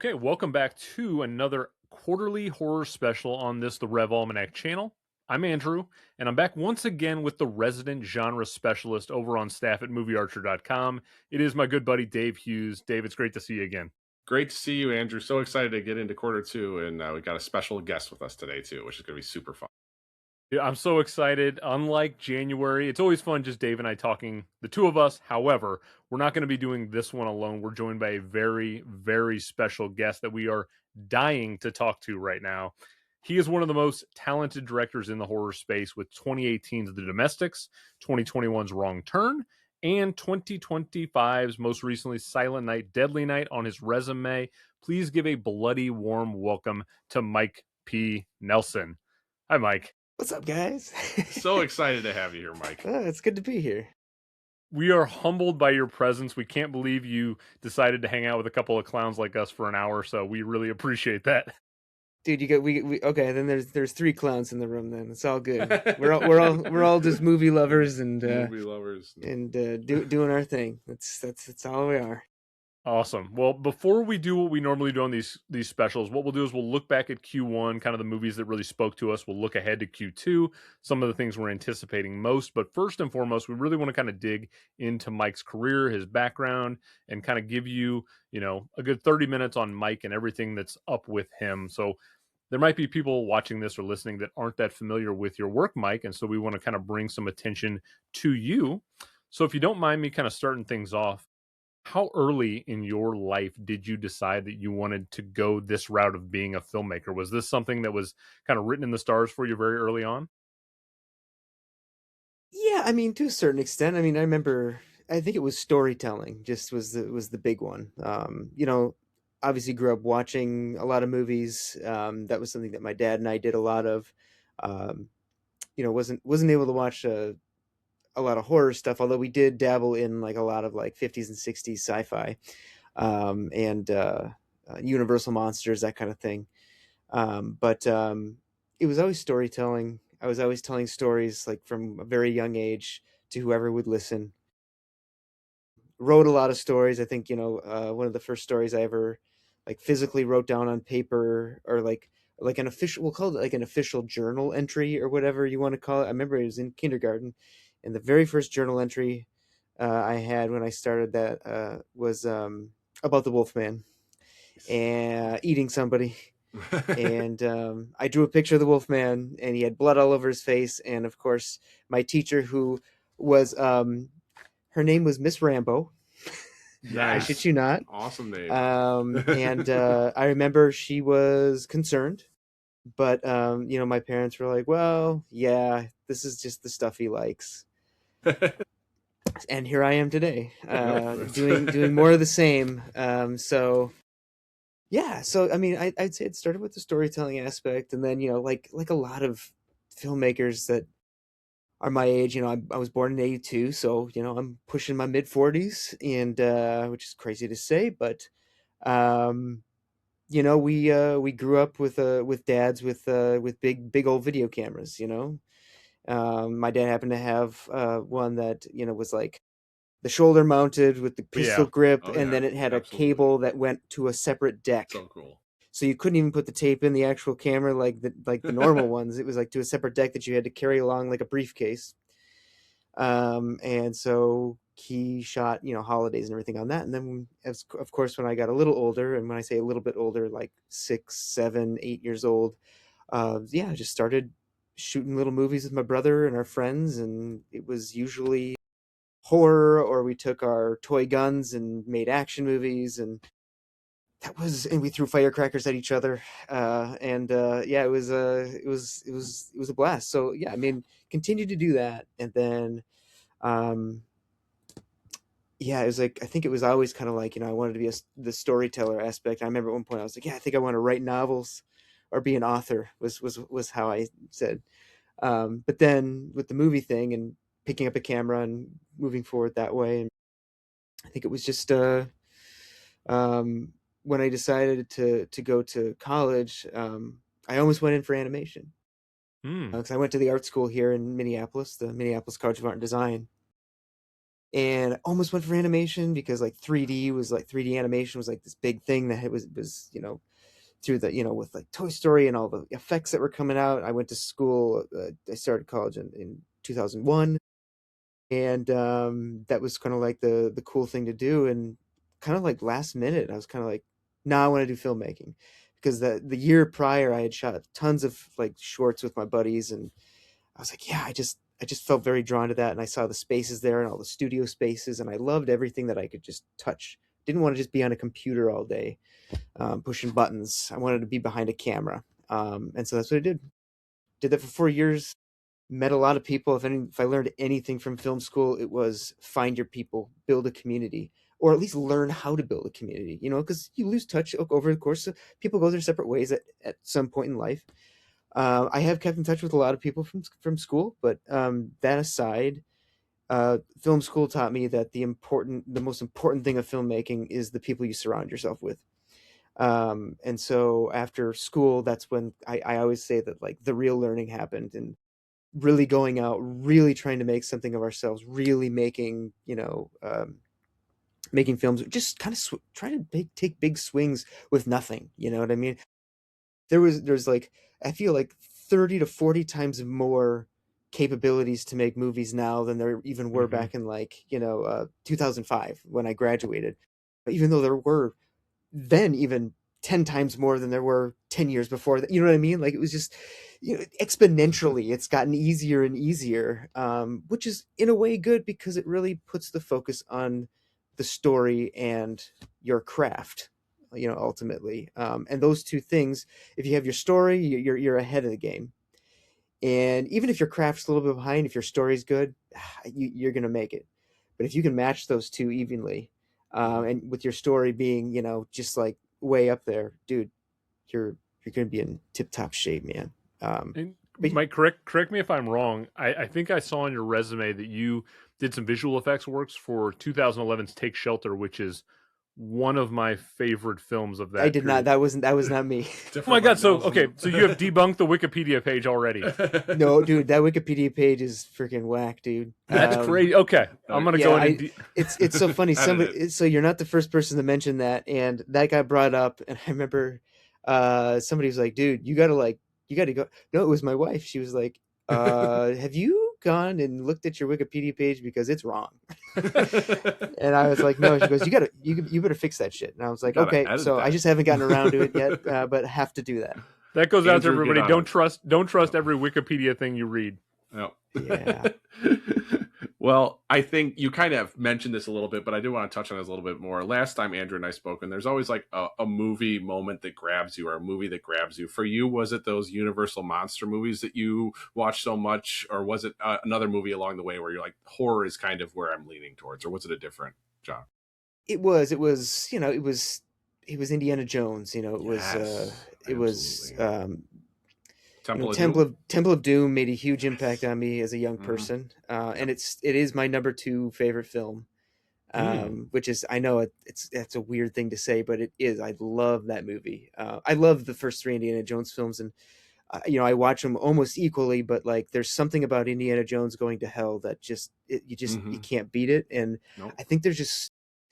Okay, welcome back to another quarterly horror special on The Rev Almanac channel. I'm Andrew, and I'm back once again with the resident genre specialist over on staff at moviearcher.com. It is my good buddy Dave Hughes. Dave, it's great to see you again. Great to see you, Andrew. So excited to get into quarter two, and we got a special guest with us today too, which is going to be super fun. Yeah, I'm so excited. Unlike January, it's always fun just Dave and I talking, the two of us. However, we're not going to be doing this one alone. We're joined by a very, very special guest that we are dying to talk to right now. He is one of the most talented directors in the horror space with 2018's The Domestics, 2021's Wrong Turn, and 2025's most recently Silent Night, Deadly Night on his resume. Please give a bloody warm welcome to Mike P. Nelson. Hi, Mike. What's up, guys? So excited to have you here, Mike. It's good to be here. We are humbled by your presence. We can't believe you decided to hang out with a couple of clowns like us for an hour, so we really appreciate that. Dude, you got we okay, then there's three clowns in the room then. It's all good. We're all just movie lovers and Movie lovers. doing our thing. That's all we are. Awesome. Well, before we do what we normally do on these specials, what we'll do is we'll look back at Q1, kind of the movies that really spoke to us. We'll look ahead to Q2, some of the things we're anticipating most. But first and foremost, we really want to kind of dig into Mike's career, his background, and kind of give you, a good 30 minutes on Mike and everything that's up with him. So there might be people watching this or listening that aren't that familiar with your work, Mike. And so we want to kind of bring some attention to you. So if you don't mind me kind of starting things off, how early in your life did you decide that you wanted to go this route of being a filmmaker? Was this something that was kind of written in the stars for you very early on? Yeah, I mean, to a certain extent. I mean, I remember. I think it was storytelling. Just was the big one. Obviously grew up watching a lot of movies. That was something that my dad and I did a lot of. Um, wasn't able to watch a lot of horror stuff, although we did dabble in like a lot of like 50s and 60s sci-fi, and Universal monsters, that kind of thing. But It was always storytelling. I was always telling stories like from a very young age to whoever would listen. Wrote a lot of stories. I think one of the first stories I ever like physically wrote down on paper, or like an official, we'll call it like an official journal entry or whatever you want to call it. I remember it was in kindergarten, and the very first journal entry I had when I started that was about the Wolfman and eating somebody. And I drew a picture of the Wolfman, and he had blood all over his face. And of course, my teacher, who was her name was Miss Rambo. I shit Nice. you not. Awesome name. And I remember she was concerned, but my parents were like, "Well, yeah, this is just the stuff he likes." And here I am today, doing more of the same. So I mean, I'd say it started with the storytelling aspect, and then like a lot of filmmakers that are my age. I was born in '82, so I'm pushing my mid 40s, and which is crazy to say, but um, we grew up with dads with big old video cameras. My dad happened to have one that was like the shoulder mounted with the pistol Yeah. grip, Oh and yeah, then it had a absolutely. cable that went to a separate deck. So cool. So you couldn't even put the tape in the actual camera like the normal ones. It was like to a separate deck that you had to carry along like a briefcase. And so he shot holidays and everything on that. And then as of course when I got a little older, and when I say a little bit older, like 6, 7, 8 years old, yeah, I just started shooting little movies with my brother and our friends, and it was usually horror, or we took our toy guns and made action movies. And we threw firecrackers at each other, and yeah, it was a blast. So yeah, I mean, continued to do that. And then um yeah, it was like, I think it was always kind of like, I wanted to be the storyteller aspect. I remember at one point I was like, yeah, I think I want to write novels or be an author, was how I said. But then with the movie thing and picking up a camera and moving forward that way, and I think it was just um, when I decided to go to college, I almost went in for animation Hmm. because I went to the art school here in Minneapolis, the Minneapolis College of Art and Design. and I almost went for animation because like 3D animation was like this big thing that it was through the with like Toy Story and all the effects that were coming out. I went to school. I started college in 2001, and that was kind of like the cool thing to do. And kind of like last minute, I was kind of like, nah, I want to do filmmaking because the year prior I had shot tons of like shorts with my buddies, and I was like, yeah, I just felt very drawn to that, and I saw the spaces there and all the studio spaces, and I loved everything that I could just touch. Didn't want to just be on a computer all day, pushing buttons. I wanted to be behind a camera, and so that's what I did. Did that for 4 years. Met a lot of people. If I learned anything from film school, it was find your people, build a community, or at least learn how to build a community. Because you lose touch over the course of people go their separate ways at some point in life. I have kept in touch with a lot of people from school, but that aside, film school taught me that the most important thing of filmmaking is the people you surround yourself with. And so after school, that's when I always say that like the real learning happened, and really going out, really trying to make something of ourselves, really making films, just kind of trying to take big swings with nothing. You know what I mean? There's like, I feel like 30 to 40 times more capabilities to make movies now than there even were Mm-hmm. back in like 2005 when I graduated, even though there were then even 10 times more than there were 10 years before that. You know what I mean? Like it was just exponentially it's gotten easier and easier, which is in a way good because it really puts the focus on the story and your craft, ultimately. And those two things, if you have your story, you're ahead of the game. And even if your craft's a little bit behind, if your story's good, you're gonna make it. But if you can match those two evenly, Mm-hmm. and with your story being, just like way up there, dude, you're gonna be in tip top shape, man. And But Mike, correct me if I'm wrong. I think I saw on your resume that you did some visual effects works for 2011's Take Shelter, which is one of my favorite films of I that did not. period. That was not me. Oh my Different god! light So noise. okay, so you have debunked the Wikipedia page already. No, dude, that Wikipedia page is freaking whack, dude. That's crazy. Okay, I'm gonna go Yeah, in and. it's so funny. Edited. So you're not the first person to mention that, and that got brought up, and I remember, somebody was like, "Dude, you gotta go." No, it was my wife. She was like, "Have you gone and looked at your Wikipedia page because it's wrong?" And I was like, "No." She goes, "You better fix that shit." And I was like, Gotta "Okay." edit So I that. just haven't gotten around to it yet, but have to do that. That goes out to Andrew, get everybody. on Don't it. trust Yep. every Wikipedia thing you read. Yep. Yeah. Well, I think you kind of mentioned this a little bit, but I do want to touch on this a little bit more. Last time Andrew and I spoke, and there's always like a movie moment that grabs you, or a movie that grabs you. For you, was it those Universal monster movies that you watch so much, or was it another movie along the way where you're like, horror is kind of where I'm leaning towards, or was it a different genre? It was Indiana Jones. Yes, It was absolutely. Temple of Doom. Temple of Doom made a huge impact on me as a young Hmm. person, and Yep. it is my number two favorite film. Hmm. Which is, I know it's a weird thing to say, but it is. I love that movie. I love the first three Indiana Jones films, and I watch them almost equally. But like, there's something about Indiana Jones going to hell that you Hmm. can't beat it. And Nope. I think there's just,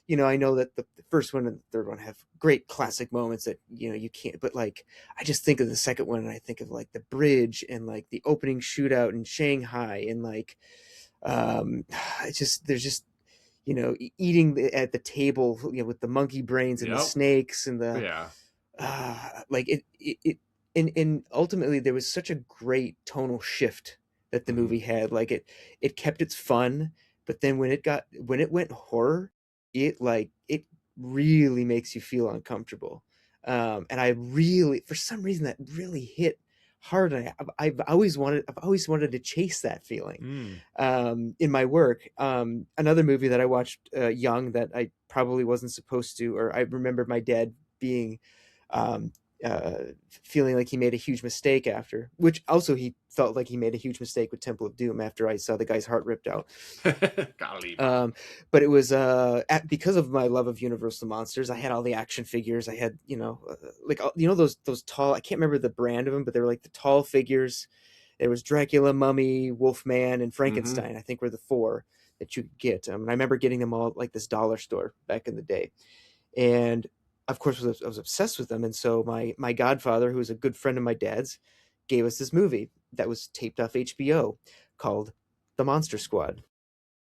I know that the first one and the third one have great classic moments that you can't. But like, I just think of the second one, and I think of like the bridge and like the opening shootout in Shanghai, and like, um, it's just there's just eating at the table, with the monkey brains and the Yep. snakes and the Yeah. like and ultimately there was such a great tonal shift that the Hmm. movie had. Like it kept its fun, but then when it went horror, it really makes you feel uncomfortable. And I really, for some reason, that really hit hard. And I've always wanted to chase that feeling, Hmm. in my work. Another movie that I watched young that I probably wasn't supposed to, or I remember my dad being, um, feeling like he made a huge mistake after, which also he felt like he made a huge mistake with Temple of Doom after I saw the guy's heart ripped out. Gotta leave him. But it was because of my love of Universal monsters. I had all the action figures. I had like those tall. I can't remember the brand of them, but they were like the tall figures. There was Dracula, Mummy, Wolfman, and Hmm. Frankenstein. I think were the four that you could get. And I remember getting them all at like this dollar store back in the day, and of course I was obsessed with them. And so my godfather, who was a good friend of my dad's, gave us this movie that was taped off HBO called The Monster Squad.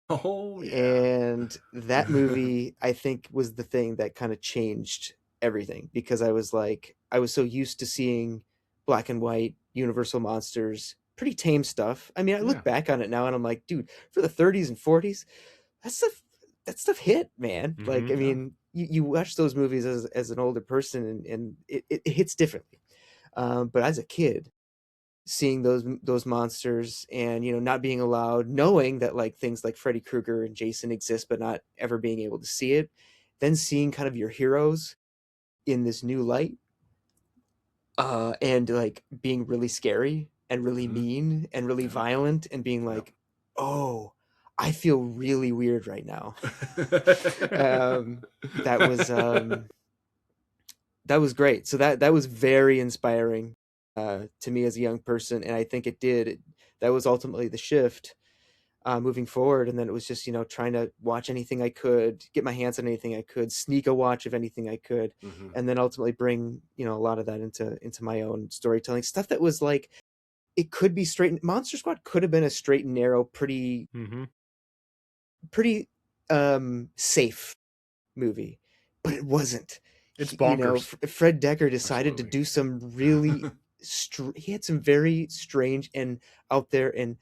Oh yeah. And that movie, I think, was the thing that kind of changed everything, because I was like, I was so used to seeing black and white Universal monsters, pretty tame stuff. I mean, I Yeah. look back on it now and I'm like, dude, for the 30s and 40s, that stuff that stuff hit, man. Like, I Mm-hmm. Yeah. mean, you watch those movies as an older person, and it hits differently. But as a kid, seeing those monsters, and not being allowed, knowing that like things like Freddy Krueger and Jason exist, but not ever being able to see it, then seeing kind of your heroes in this new light, and like being really scary and really Hmm. mean and really Yeah. violent, and being Yeah. like, oh, I feel really weird right now. um, that was that was great. So that was very inspiring to me as a young person, and I think that was ultimately the shift moving forward. And then it was just trying to watch anything I could, get my hands on anything I could, sneak a watch of anything I could, Hmm. and then ultimately bring a lot of that into my own storytelling stuff that was like, it could be straight. Monster Squad could have been a straight and narrow, Mm-hmm. pretty safe movie, but it wasn't. It's bonkers. Fred Decker decided to Absolutely. do some really he had some very strange and out there and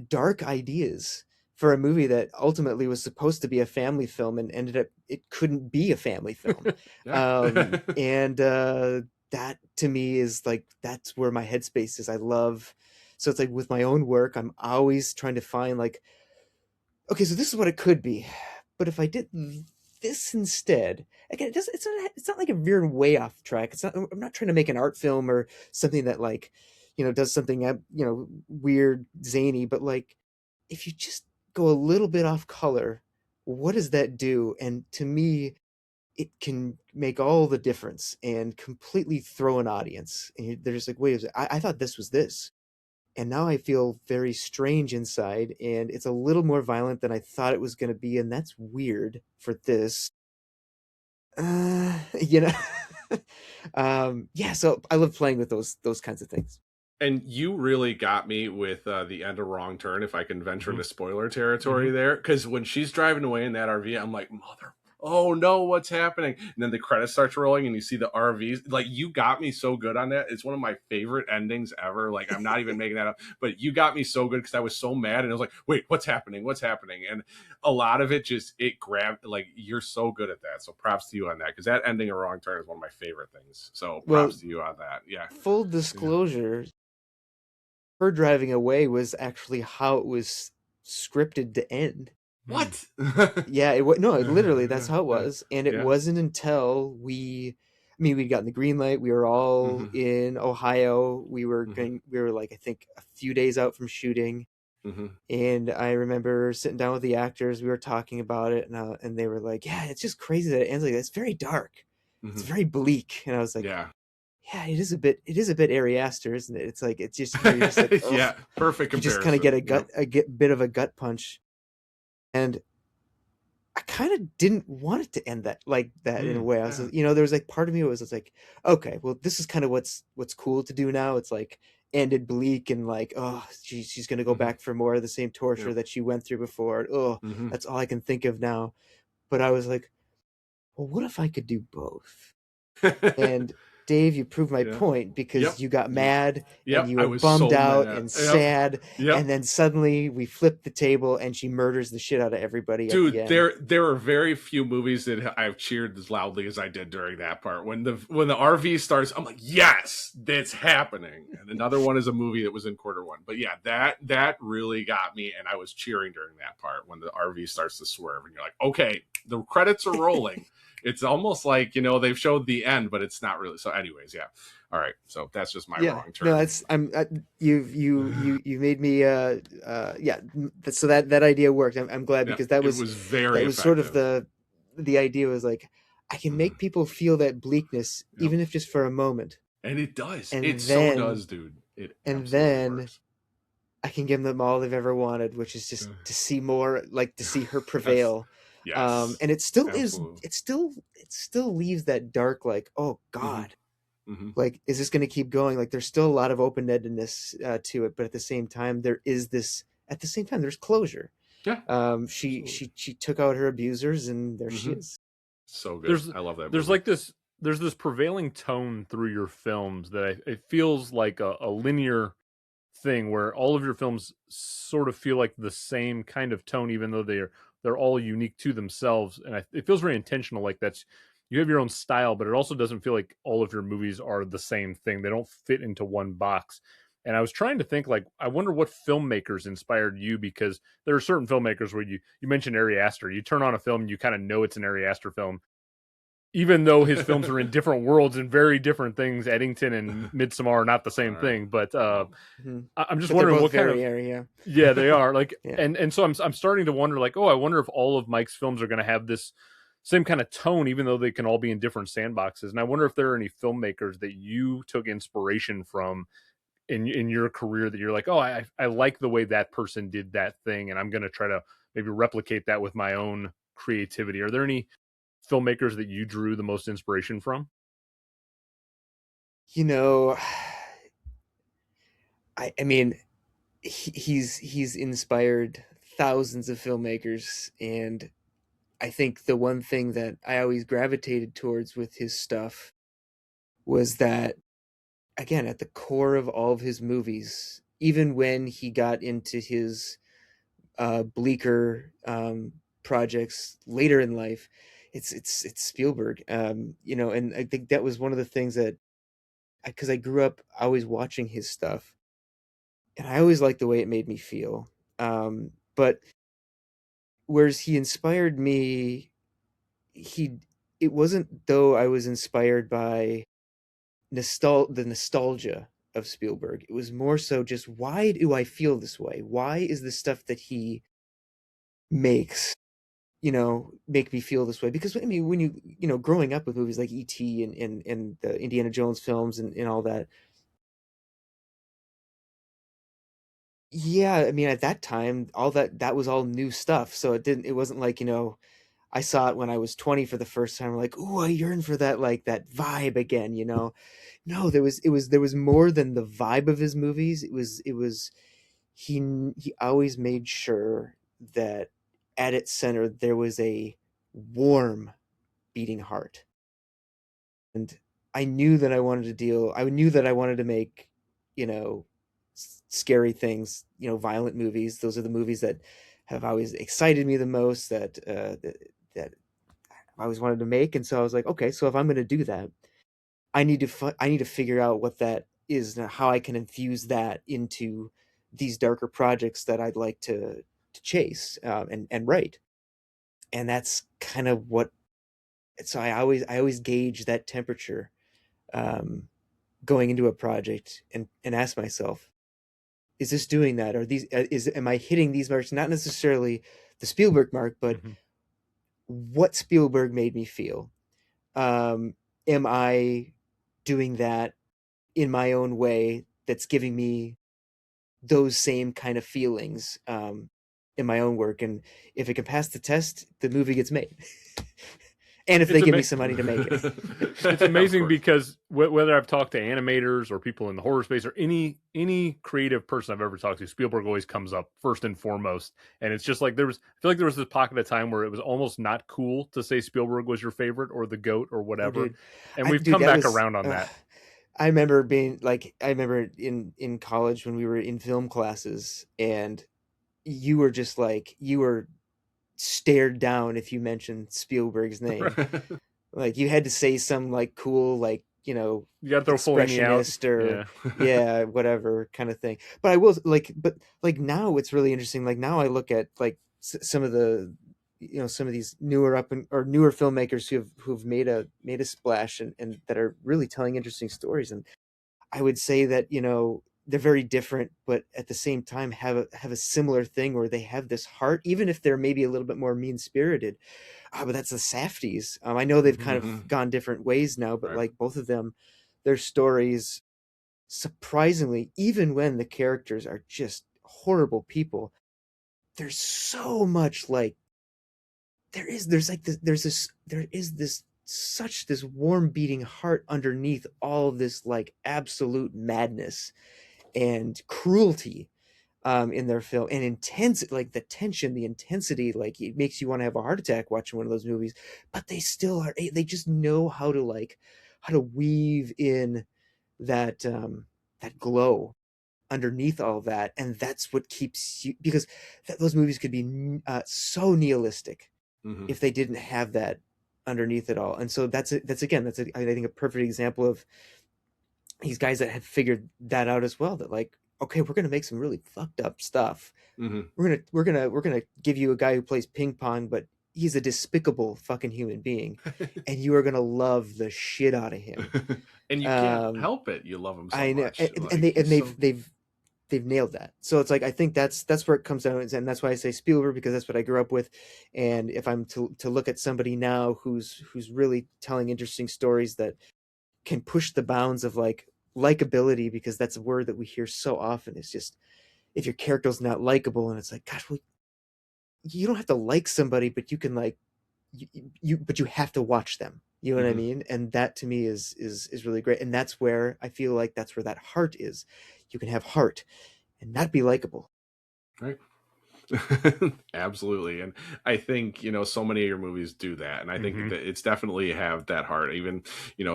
dark ideas for a movie that ultimately was supposed to be a family film, and ended up, it couldn't be a family film. Yeah. And that to me is like, that's where my headspace is. I love, so it's like with my own work, I'm always trying to find like, okay, so this is what it could be, but if I did this instead, again, it's not like a veering way off track. It's not, I'm not trying to make an art film or something that like, does something weird, zany, but like, if you just go a little bit off color, what does that do? And to me, it can make all the difference and completely throw an audience. And they're just like, wait a second, I thought this was this, and now I feel very strange inside, and it's a little more violent than I thought it was going to be, and that's weird for this. Uh, you know, yeah. So I love playing with those kinds of things. And you really got me with the end of Wrong Turn, if I can venture Mm-hmm. into spoiler Mm-hmm. territory there. Because when she's driving away in that RV, I'm like, mother, oh no, what's happening? And then the credits starts rolling and you see the RVs. Like, you got me so good on that. It's one of my favorite endings ever. Like, I'm not even making that up. But you got me so good because I was so mad. And I was like, wait, what's happening? What's happening? And a lot of it just, it grabbed, like, you're so good at that. So props to you on that. Because that ending of Wrong Turn is one of my favorite things. So Well, props to you on that. Yeah. full Yeah. disclosure, her driving away was actually how it was scripted to end. Mm. What? Yeah, no, literally that's how it Yeah. was. And it Yeah. wasn't until I mean, we'd gotten the green light. We were all Mhm. in Ohio. Mhm. We were like, I think a few days out from shooting. Mhm. And I remember sitting down with the actors. We were talking about it, and they were like, "Yeah, it's just crazy that it ends like that. It's very dark. It's Mhm. very bleak." And I was like, Yeah. "Yeah, it is a bit Ari Aster, isn't it? It's like, it's just, you're just like, oh, Yeah. Perfect you just kind of get comparison. Yep. bit of a gut punch." And I kind of didn't want it to end that in a Mm. way. I was, Yeah. there was like part of me was like, okay, well, this is kind of what's cool to do now. It's like ended bleak, and like, oh, she's gonna go Mhm. back for more of the same torture Yep. that she went through before. Oh, Mhm. that's all I can think of now. But I was like, well, what if I could do both? And Dave, you proved my Yeah. point, because Yep. you got You. mad and Yep. you I were was bummed so out mad. and Yep. sad, Yep. and then suddenly we flip the table and she murders the shit out of everybody at the Dude, end. there are very few movies that I've cheered as loudly as I did during that part. When the RV starts, I'm like, yes, that's happening. And another one is a movie that was in quarter one. But yeah, that really got me, and I was cheering during that part when the RV starts to swerve, and you're like, okay, the credits are rolling. It's almost like, they've showed the end, but it's not really. So, anyways, yeah. All right. So that's just my Yeah, wrong no, turn. that's you made me yeah. So that idea worked. I'm glad, Yeah, because it was that very was sort of effective. the idea was like, I can Mhm. make people feel that bleakness, Yep. even if just for a moment, And it does. It and so then does, dude. It and absolutely then works. I can give them all they've ever wanted, which is just to see more, like to see her That's prevail. yes, And it still is, absolutely. it still leaves that dark, like, oh Hmm. God, Hmm. like, is this going to keep going? Like, there's still a lot of open-endedness to it, but at the same time, at the same time, there's closure. Yeah, She, absolutely. she took out her abusers, and there she Hmm. is. So good. There's I love that there's movie. like this prevailing tone through your films that it feels like a linear thing where all of your films sort of feel like the same kind of tone, even though they're all unique to themselves. And it feels very intentional. Like that's you have your own style, but it also doesn't feel like all of your movies are the same thing. They don't fit into one box. And I was trying to think, like, I wonder what filmmakers inspired you, because there are certain filmmakers where you mentioned Ari Aster. You turn on a film and you kind of know it's an Ari Aster film, even though his films are in different worlds and very different things. Eddington and Midsommar are not the All same right. thing, but Well, Mhm. I'm just But they're wondering both what kind very of area. yeah they are like, Yeah. and so I'm starting to wonder, like, oh, I wonder if all of Mike's films are going to have this same kind of tone, even though they can all be in different sandboxes. And I wonder if there are any filmmakers that you took inspiration from in your career that you're like, oh, I like the way that person did that thing, and I'm going to try to maybe replicate that with my own creativity. Are there any filmmakers that you drew the most inspiration from? You know, I mean, he's inspired thousands of filmmakers, and I think the one thing that I always gravitated towards with his stuff was that, again, at the core of all of his movies, even when he got into his bleaker projects later in life, it's Spielberg. And I think that was one of the things that, because I grew up always watching his stuff, and I always liked the way it made me feel. But whereas he inspired me, he it wasn't though I was inspired by the nostalgia of Spielberg. It was more so just, why do I feel this way? Why is the stuff that he makes, make me feel this way? Because I mean, when growing up with movies like E.T. and the Indiana Jones films and all that, yeah, I mean, at that time, all that was all new stuff. So it wasn't like, I saw it when I was 20 for the first time. Like, ooh, I yearn for that, like that vibe again. No, there was more than the vibe of his movies. It was he always made sure that at its center there was a warm beating heart. And I knew that I wanted to make, you know, scary things, violent movies. Those are the movies that have always excited me the most, that I always wanted to make. And so I was like, okay, so if I'm going to do that, I need to figure out what that is and how I can infuse that into these darker projects that I'd like to chase, and write. And that's kind of what. So I always gauge that temperature, um, going into a project, and ask myself, is this doing that? Or these is am I hitting these marks? Not necessarily the Spielberg mark, but Mhm. what Spielberg made me feel. Am I doing that in my own way that's giving me those same kind of feelings, in my own work? And if it can pass the test, the movie gets made. And if It's they give me ama- some money to make it. it's of amazing course. because whether I've talked to animators or people in the horror space or any creative person I've ever talked to, Spielberg always comes up first and foremost. And it's just like I feel like there was this pocket of time where it was almost not cool to say Spielberg was your favorite or the goat or Oh, whatever. dude, And we've dude, come that back was. around on that. I remember in college when we were in film classes, and you were stared down if you mentioned Spielberg's name. Like, you had to say some like cool, like, You got to throw Fellini out. expressionist, or Yeah. yeah, whatever kind of thing. But I will, but like, now it's really interesting. Like, now I look at, like, some of some of these newer filmmakers who've made a splash, and that are really telling interesting stories. And I would say that, they're very different, but at the same time have a similar thing where they have this heart, even if they're maybe a little bit more mean spirited. But that's the Safdies. I know they've kind of Mhm. gone different ways now, but Right. like, both of them, their stories, surprisingly, even when the characters are just horrible people, there's so much like there's like there is this such this warm beating heart underneath all of this like absolute madness and cruelty in their film, and intense, like the tension, the intensity, like it makes you want to have a heart attack watching one of those movies. But they still are, they just know how to like how to weave in that that glow underneath all that, and that's what keeps you, because those movies could be so nihilistic Hmm. if they didn't have that underneath it all. And so that's again, that's I think a perfect example of these guys that have figured that out as well, that like, okay, we're gonna make some really fucked up stuff. Hmm. We're gonna give you a guy who plays ping pong, but he's a despicable fucking human being, and you are gonna love the shit out of him. And you can't um help it. You love him so I know, much. and Like they and he's so. they've nailed that. So it's like, I think that's where it comes down, and that's why I say Spielberg, because that's what I grew up with. And if I'm to look at somebody now who's really telling interesting stories that can push the bounds of like likability, because that's a word that we hear so often. It's just, if your character's not likable, and it's like, gosh, well, you don't have to like somebody, but you can like but you have to watch them. You know what I Hmm. mean? And that to me is really great. And that's where I feel like that's where that heart is. You can have heart and not be likable. Right. Absolutely. And I think, so many of your movies do that. And I think Hmm. that it's definitely have that heart. Even,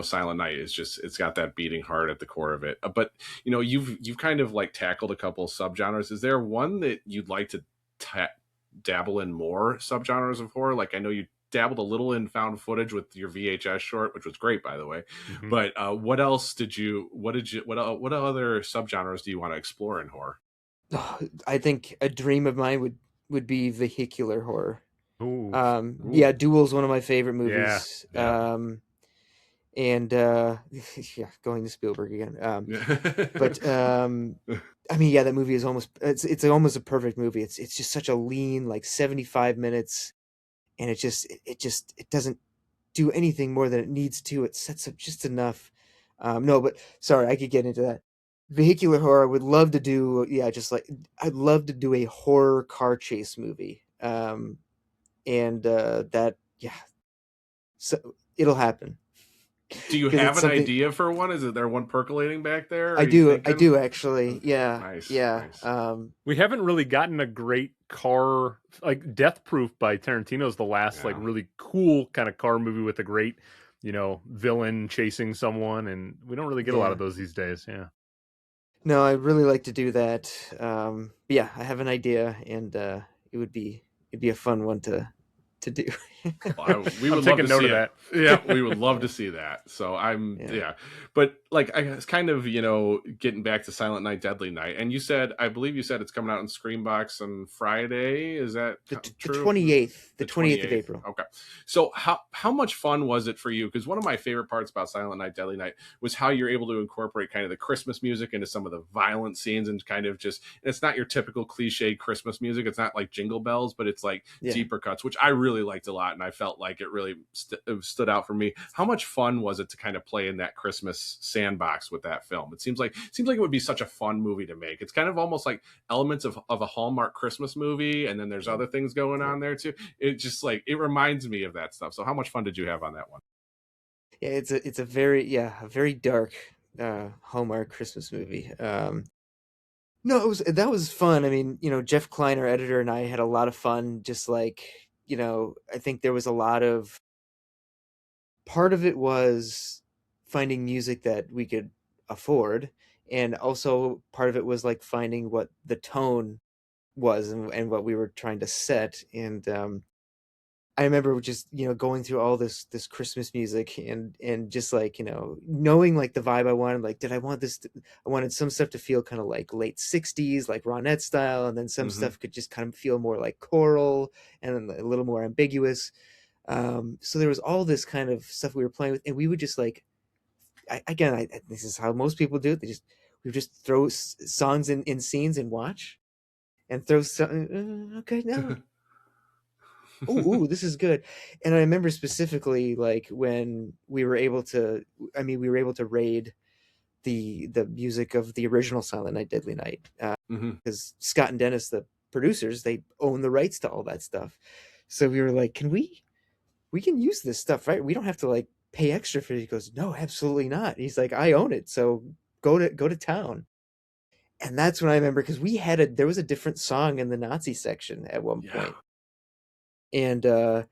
Silent Night is just, it's got that beating heart at the core of it. But, you've kind of like tackled a couple subgenres. Is there one that you'd like to ta- dabble in more subgenres of horror? Like I know you dabbled a little in found footage with your VHS short, which was great, by the way. Hmm. But what else what other subgenres do you want to explore in horror? I think a dream of mine would be vehicular horror. Ooh, Ooh. Yeah, Duel's one of my favorite yeah, movies. Yeah. And yeah, going to Spielberg again. Yeah. But I mean, yeah, that movie is almost, it's almost a perfect movie. It's just such a lean, like 75 minutes, and it doesn't do anything more than it needs to. It sets up just enough. No, but sorry, I could get into that. Vehicular horror, I would love to do, yeah, just like, I'd love to do a horror car chase movie. And that, yeah, so it'll happen, Do you because have it's an something. idea for one? Is there one percolating back there? Are you I thinking? do actually. Yeah, Nice, yeah. nice. we haven't really gotten a great car like Death Proof by Tarantino's the last like Yeah. really cool kind of car movie with a great, villain chasing someone, and we don't really get a lot of Yeah. those these days. Yeah. No, I really like to do that. But yeah, I have an idea, and it'd be a fun one to do. Well, we I'm would love taking to note see of it. that. Yeah, we would love to see that. So Yeah. yeah. But like, I was kind of, getting back to Silent Night, Deadly Night. And I believe you said it's coming out in Screenbox on Friday. Is that The true? 28th, the The 28th of 28th. April. Okay. So how much fun was it for you? Because one of my favorite parts about Silent Night, Deadly Night was how you're able to incorporate kind of the Christmas music into some of the violent scenes, and kind of just, and it's not your typical cliche Christmas music. It's not like Jingle Bells, but it's like Yeah. deeper cuts, which I really liked a lot. And I felt like it really stood out for me. How much fun was it to kind of play in that Christmas sandbox with that film? It seems like it would be such a fun movie to make. It's kind of almost like elements of a Hallmark Christmas movie, and then there's Yeah. other things going Yeah. on there too. It just like, it reminds me of that stuff. So how much fun did you have on that one? Yeah, it's a very, yeah, a very dark Hallmark Christmas movie. No, that was fun. I mean, Jeff Klein, our editor, and I had a lot of fun. Just like, I think there was a lot of, part of it was finding music that we could afford, and also part of it was like finding what the tone was, and what we were trying to set. And I remember just, going through all this Christmas music, and just like, knowing like the vibe I wanted. Like, did I want I wanted some stuff to feel kind of like late 60s, like Ronette style, and then some Mm-hmm. stuff could just kind of feel more like choral and a little more ambiguous. So there was all this kind of stuff we were playing with, and we would just like, this is how most people do it. We would just throw songs in scenes and watch, and throw okay, no, ooh, this is good. And I remember specifically like when we were able to, I mean, we were able to raid the music of the original Silent Night, Deadly Night, Hmm. because Scott and Dennis, the producers, they own the rights to all that stuff. So we were like, can we can use this stuff, right? We don't have to like pay extra for it. He goes, no, absolutely not. He's like, I own it, so go to town. And that's when I remember, because there was a different song in the Nazi section at one Yeah. point, and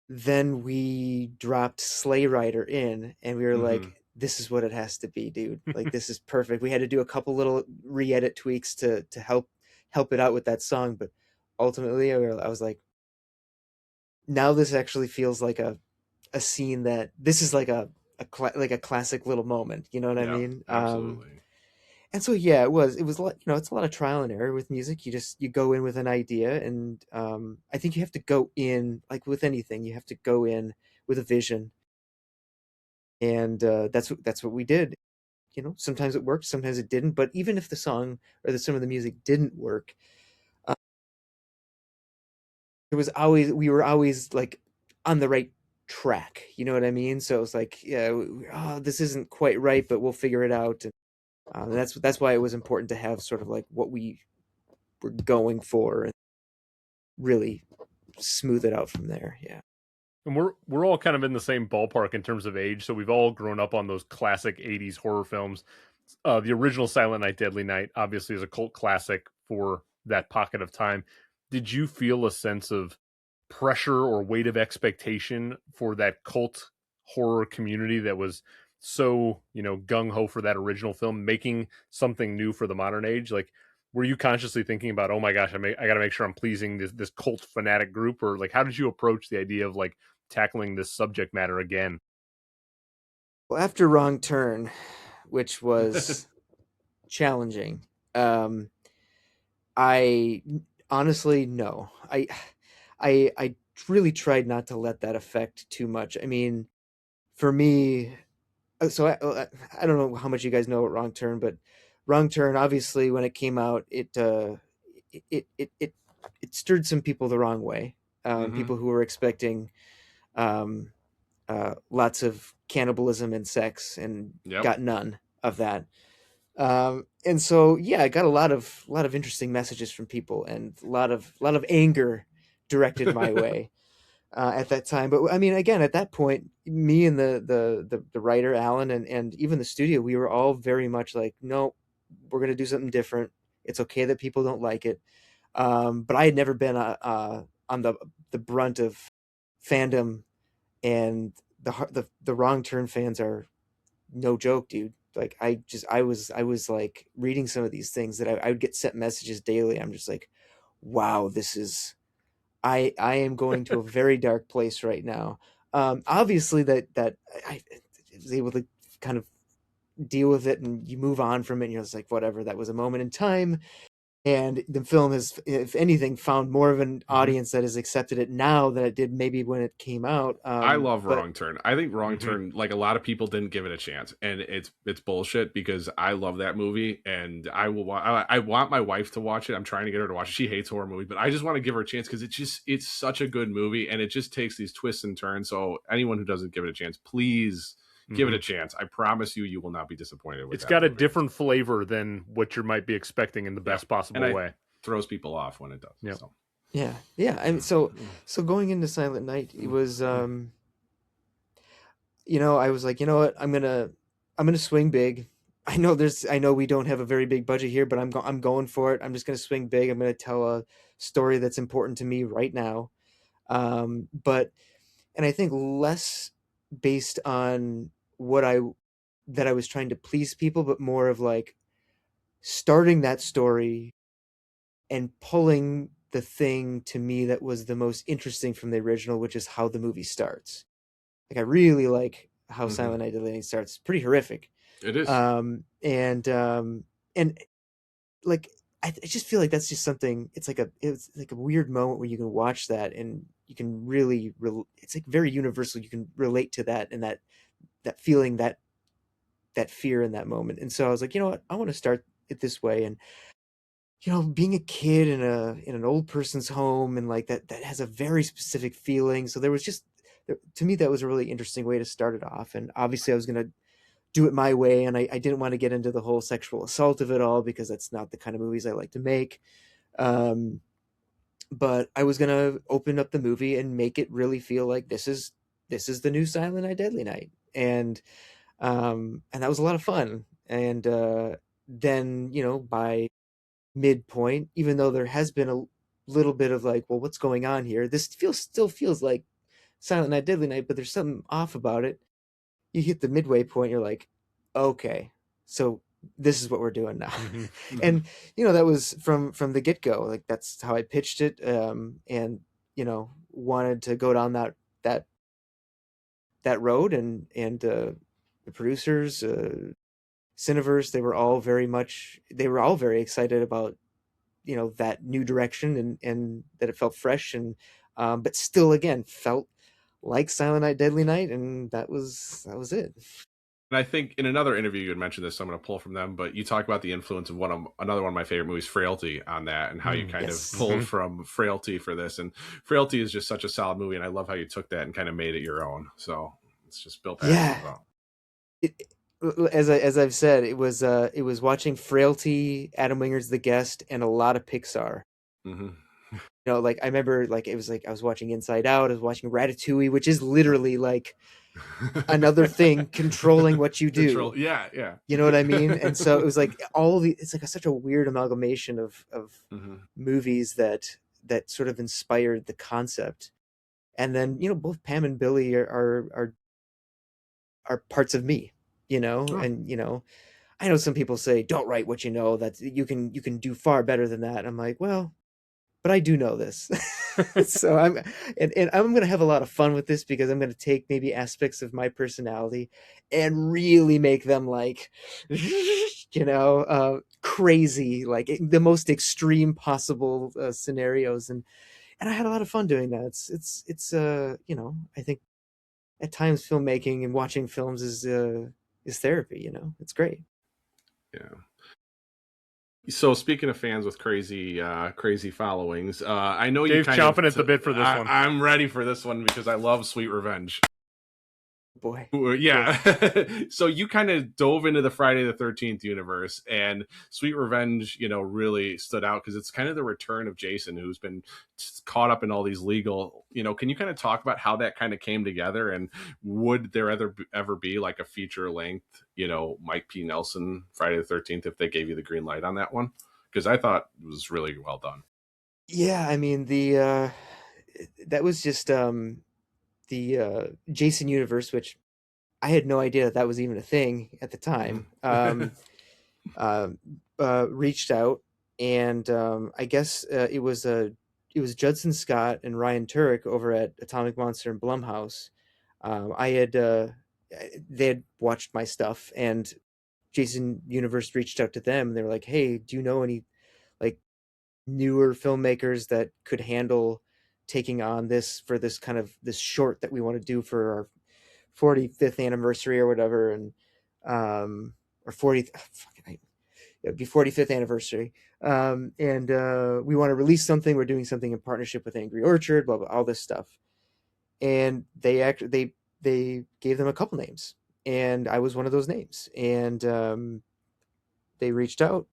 then we dropped Sleigh Rider in, and we were Hmm. like, this is what it has to be, dude. Like, this is perfect. We had to do a couple little re-edit tweaks to help it out with that song, but ultimately I was like, now this actually feels like a scene that this is like like a classic little moment, you know what I Yeah. mean? Absolutely. And so yeah, it was a lot, it's a lot of trial and error with music. You go in with an idea, and I think you have to go in, like with anything, you have to go in with a vision, and that's what we did. Sometimes it worked, sometimes it didn't, but even if the song or some of the music didn't work, uh, we were always like on the right track, you know what I mean? So it was like, yeah, oh, this isn't quite right, but we'll figure it out. And that's why it was important to have sort of like what we were going for, and really smooth it out from there. Yeah. And we're all kind of in the same ballpark in terms of age, so we've all grown up on those classic '80s horror films. The original Silent Night, Deadly Night, obviously, is a cult classic for that pocket of time. Did you feel a sense of pressure or weight of expectation for that cult horror community that was so, gung ho for that original film, making something new for the modern age? Like, were you consciously thinking about, oh my gosh, I got to make sure I'm pleasing this cult fanatic group, or like, how did you approach the idea of like tackling this subject matter again? Well, after Wrong Turn, which was challenging, um, I honestly no. I really tried not to let that affect too much. I mean, for me, so I don't know how much you guys know about Wrong Turn, but Wrong Turn, obviously, when it came out, it it it it, it stirred some people the wrong way. Hmm. People who were expecting um, lots of cannibalism and sex, and Yep. got none of that. And so yeah, I got a lot of interesting messages from people, and a lot of anger directed my way at that time. But I mean, again, at that point, me and the writer Alan, and even the studio, we were all very much like, no, we're gonna do something different. It's okay that people don't like it. But I had never been on the brunt of fandom, and the Wrong Turn fans are no joke, dude. Like, I was like reading some of these things that I would get sent messages daily. I'm just like, wow, this is I am going to a very dark place right now. Obviously that I was able to kind of deal with it, and you move on from it, and you're just like, whatever, that was a moment in time. And the film has, if anything, found more of an Hmm. audience that has accepted it now than it did maybe when it came out. I love But Wrong Turn. I think Wrong Hmm. Turn, like a lot of people didn't give it a chance, and it's bullshit because I love that movie, and I want my wife to watch it. I'm trying to get her to watch it. She hates horror movies, but I just want to give her a chance because it's such a good movie, and it just takes these twists and turns. So anyone who doesn't give it a chance, please give it Hmm. a chance. I promise you, you will not be disappointed with It's that got a movie. different flavor than what you might be expecting in the Yeah, best and possible I way. throws people off when it does. Yep. So yeah, yeah. I mean, so going into Silent Night, it was I was like, you know what, I'm gonna swing big. I know we don't have a very big budget here, but I'm going for it. I'm just gonna swing big. I'm gonna tell a story that's important to me right now. But and I think less based on what I that I was trying to please people, but more of like starting that story and pulling the thing to me that was the most interesting from the original, which is how the movie starts. Like, I really like how mhm. Silent Night of the Living starts. Pretty horrific. It is. And like, I just feel like that's just something. It's like a weird moment where you can watch that, and you can really it's like very universal. You can relate to that, and that feeling, that fear in that moment. And so I was like, you know what, I want to start it this way. And being a kid in an old person's home, and like that has a very specific feeling. So there was just, to me, that was a really interesting way to start it off. And obviously I was going to do it my way, and I didn't want to get into the whole sexual assault of it all because that's not the kind of movies I like to make. Um, but I was gonna open up the movie and make it really feel like this is the new Silent Night, Deadly Night, and that was a lot of fun. And then by midpoint, even though there has been a little bit of like, well, what's going on here? This still feels like Silent Night, Deadly Night, but there's something off about it. You hit the midway point, you're like, okay, so this is what we're doing now. Mm-hmm. And that was from the get-go. Like, that's how I pitched it, and wanted to go down that that road. And the producers, Cineverse, they were all very excited about that new direction, and that it felt fresh, and but still again felt like Silent Night, Deadly Night, and that was it. And I think in another interview you had mentioned this, so I'm going to pull from them, but you talk about the influence of another one of my favorite movies, Frailty, on that, and how you kind of Yes. pulled from Frailty for this. And Frailty is just such a solid movie, and I love how you took that and kind of made it your own. So it's just Bill Yeah. Paxton's own. As I've said, it was watching Frailty, Adam Winger's The Guest, and a lot of Pixar. Mm-hmm. Like, I remember, like, it was like I was watching Inside Out, I was watching Ratatouille, which is literally like another thing controlling what you do. Yeah, yeah. You know what I mean? And so it was like it's like such a weird amalgamation of Mm-hmm. movies that sort of inspired the concept. And then, both Pam and Billy are parts of me, Oh. and I know some people say, don't write what you know, that you can do far better than that. I'm like, well, but I do know this. So I'm going to have a lot of fun with this, because I'm going to take maybe aspects of my personality and really make them like, crazy, like the most extreme possible scenarios. And I had a lot of fun doing that. It's I think at times filmmaking and watching films is therapy. It's great. Yeah. So speaking of fans with crazy followings, I know you Dave's kind chomping of at the bit for this one. I'm ready for this one because I love Sweet Revenge. Boy. Yeah. So you kind of dove into the Friday the 13th universe, and Sweet Revenge, really stood out because it's kind of the return of Jason, who's been caught up in all these legal, can you kind of talk about how that kind of came together, and would there ever be like a feature length, Mike P. Nelson Friday the 13th if they gave you the green light on that one? Because I thought it was really well done. Yeah, I mean, that was just the Jason universe, which I had no idea that was even a thing at the time. Uh, Reached out, and I guess it was Judson Scott and Ryan Turek over at Atomic Monster and Blumhouse. I had They had watched my stuff, and Jason Universe reached out to them, and they were like, "Hey, do you know any like newer filmmakers that could handle taking on this for this kind of this short that we want to do for our 45th anniversary or whatever?" And or 40th, it'd be 45th anniversary. And we want to release something. We're doing something in partnership with Angry Orchard, blah blah, all this stuff. And they gave them a couple names, and I was one of those names. And they reached out.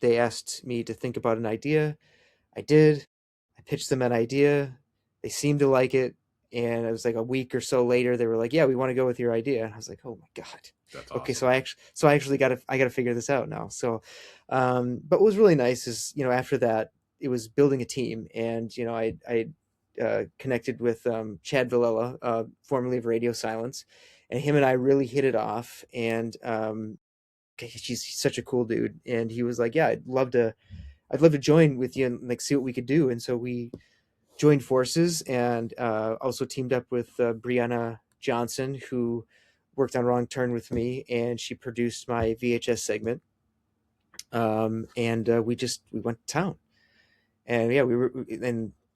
They asked me to think about an idea. I did. I pitched them an idea. They seemed to like it. And it was like a week or so later, they were like, "Yeah, we want to go with your idea." And I was like, "Oh my God." That's Okay, awesome. so I actually got to figure this out now. So, but what was really nice is, after that, it was building a team. And I connected with Chad Villela, formerly of Radio Silence, and him and I really hit it off. And he's such a cool dude, and he was like, "Yeah, I'd love to join with you and like see what we could do." And so we joined forces, and also teamed up with Brianna Johnson, who worked on Wrong Turn with me, and she produced my VHS segment. And we went to town, and yeah, we were,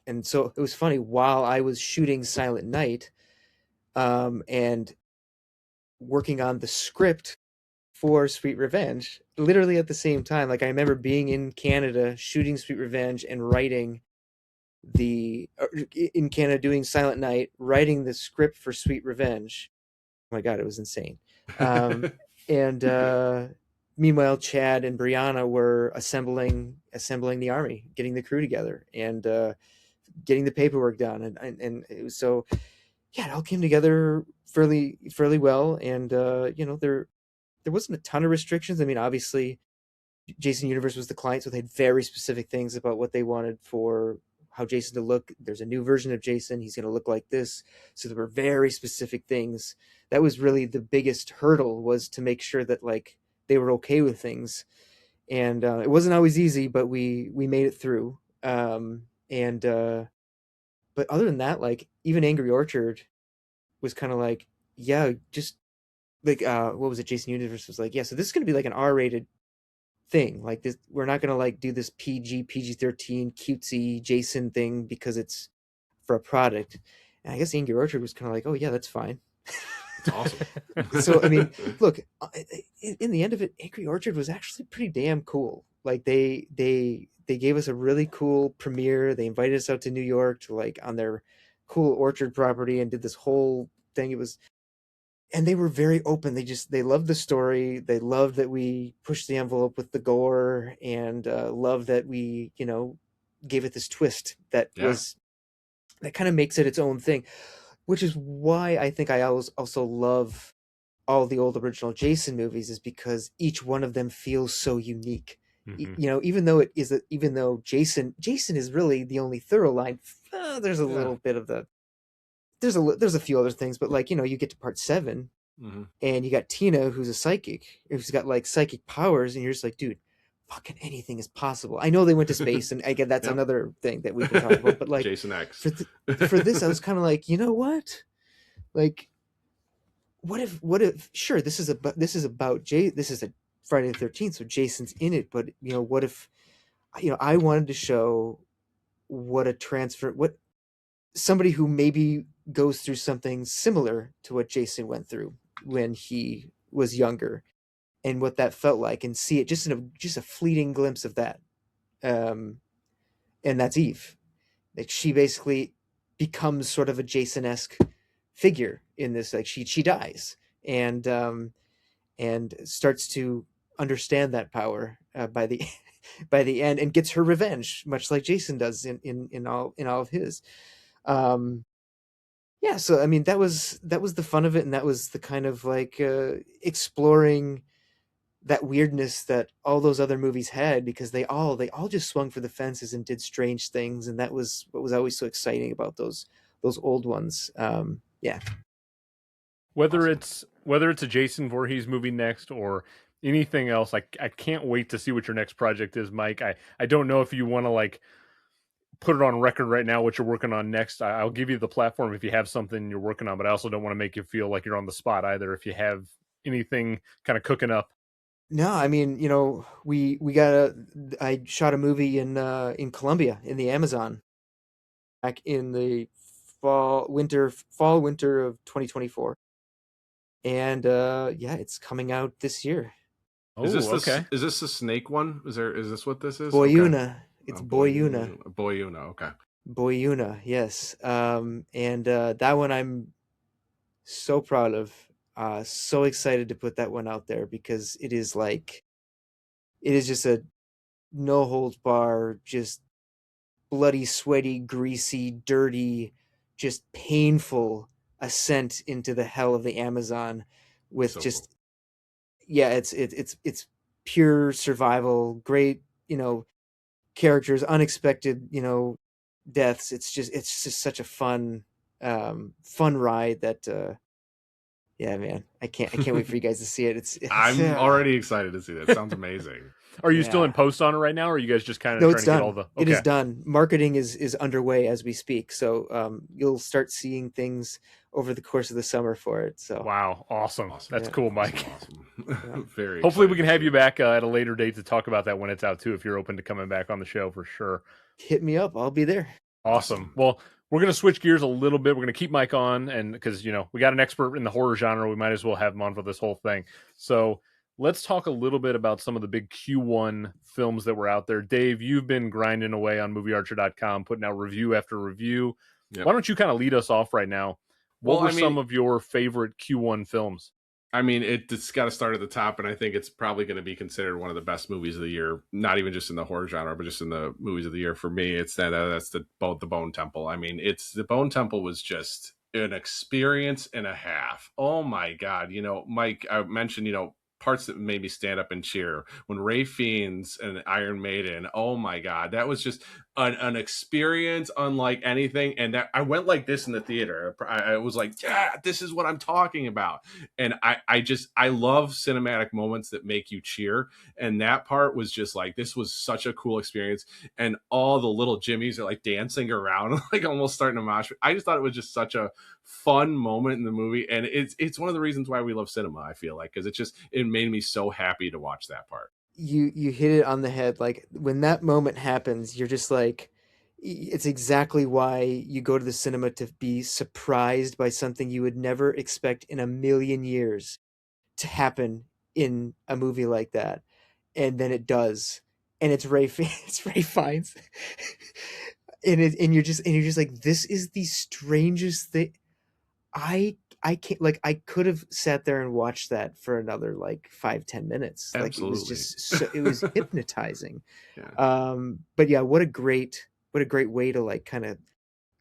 and so it was funny, while I was shooting Silent Night, and working on the script for Sweet Revenge, literally at the same time. Like, I remember being in Canada shooting Sweet Revenge and writing in Canada doing Silent Night, writing the script for Sweet Revenge, my God, it was insane. Um, and meanwhile, Chad and Brianna were assembling the army, getting the crew together, and getting the paperwork done, and it was so, yeah, it all came together fairly well, and there wasn't a ton of restrictions. I mean, obviously, Jason Universe was the client, so they had very specific things about what they wanted for how Jason to look. There's a new version of Jason. He's going to look like this. So there were very specific things. That was really the biggest hurdle, was to make sure that like they were okay with things. And it wasn't always easy, but we made it through. And but other than that, like even Angry Orchard was kind of like, yeah, just like what was it? Jason Universe was like, yeah, so this is going to be like an R-rated thing. Like this, we're not gonna like do this PG-13 cutesy Jason thing because it's for a product. And I guess Angry Orchard was kind of like, oh yeah, that's fine. It's awesome. So I mean, look, in the end of it, Angry Orchard was actually pretty damn cool. Like they gave us a really cool premiere. They invited us out to New York to like on their cool orchard property and did this whole thing. It was, and they were very open. They loved the story. They loved that we pushed the envelope with the gore, and loved that we gave it this twist that Yeah. was, that kind of makes it its own thing, which is why I think I always also love all the old original Jason movies, is because each one of them feels so unique. Even though even though Jason is really the only thorough line. There's a little bit of the, there's a few other things, but like you get to part 7, and you got Tina, who's a psychic, who's got like psychic powers, and you're just like, dude, fucking anything is possible. I know they went to space, and I get that's another thing that we can talk about, but like Jason X. For this, I was kind of like, you know what, like, what if sure, this is about this is a Friday the 13th, so Jason's in it, but what if I wanted to show what somebody who maybe goes through something similar to what Jason went through when he was younger, and what that felt like, and see it just in just a fleeting glimpse of that. And that's Eve. Like she basically becomes sort of a Jason-esque figure in this. Like she dies, and starts to understand that power by the by the end, and gets her revenge, much like Jason does in all of his. Yeah, so I mean, that was the fun of it, and that was the kind of like exploring that weirdness that all those other movies had, because they all just swung for the fences and did strange things, and that was what was always so exciting about those old ones. Yeah. Whether it's a Jason Voorhees movie next or anything else, I can't wait to see what your next project is, Mike. I don't know if you want to like put it on record right now what you're working on next. I'll give you the platform if you have something you're working on, but I also don't want to make you feel like you're on the spot either if you have anything kind of cooking up. No, I mean, I shot a movie in Colombia, in the Amazon, back in the fall winter of 2024. And yeah, it's coming out this year. Is this okay. Is this the snake one? Is this what this is? Boyuna. Okay. It's Boyuna. Boyuna, okay. Boyuna, yes. And that one I'm so proud of. So excited to put that one out there, because it is just a no holds bar, just bloody, sweaty, greasy, dirty, just painful ascent into the hell of the Amazon, with So just cool. Yeah, it's pure survival, great, characters, unexpected, deaths. It's just such a fun ride that yeah, man, I can't wait for you guys to see it. I'm already excited to see that. It sounds amazing. Are you still in Yeah. post on it right now, or are you guys just kind of No, trying it's to get all done. the It is done. Marketing is underway as we speak. So you'll start seeing things over the course of the summer for it. So Wow, awesome. That's cool, Mike. Awesome. Very Hopefully we excited can to have see you it. back at a later date to talk about that when it's out too, if you're open to coming back on the show for sure. hit me up. I'll be there. Awesome. Well, we're going to switch gears a little bit. We're going to keep Mike on, and because, we got an expert in the horror genre, we might as well have him on for this whole thing. So let's talk a little bit about some of the big Q1 films that were out there. Dave, you've been grinding away on moviearcher.com, putting out review after review. Yep. Why don't you kind of lead us off right now? what Well, were I mean, some of your favorite Q1 films? it's got to start at the top, and I think it's probably going to be considered one of the best movies of the year. Not even just in the horror genre, but just in the movies of the year for me. It's that's the Bone Temple. I mean, it's the Bone Temple was just an experience and a half. Oh my god! Mike, I mentioned parts that made me stand up and cheer when Ray Fiennes and Iron Maiden. Oh my god, that was just an experience unlike anything. And that I went like this in the theater. I was like, yeah, this is what I'm talking about. And I love cinematic moments that make you cheer, and that part was just like, this was such a cool experience. And all the little Jimmies are like dancing around like almost starting to mosh. I just thought it was just such a fun moment in the movie, and it's one of the reasons why we love cinema, I feel like, because it made me so happy to watch that part. You hit it on the head. Like when that moment happens, you're just like, it's exactly why you go to the cinema, to be surprised by something you would never expect in a million years to happen in a movie like that, and then it does, and it's it's Ray Fiennes, and you're just like, this is the strangest thing. I can't, like, I could have sat there and watched that for another like 5-10 minutes. Like it was Absolutely. just so, it was hypnotizing. Yeah. But yeah, what a great way to like kind of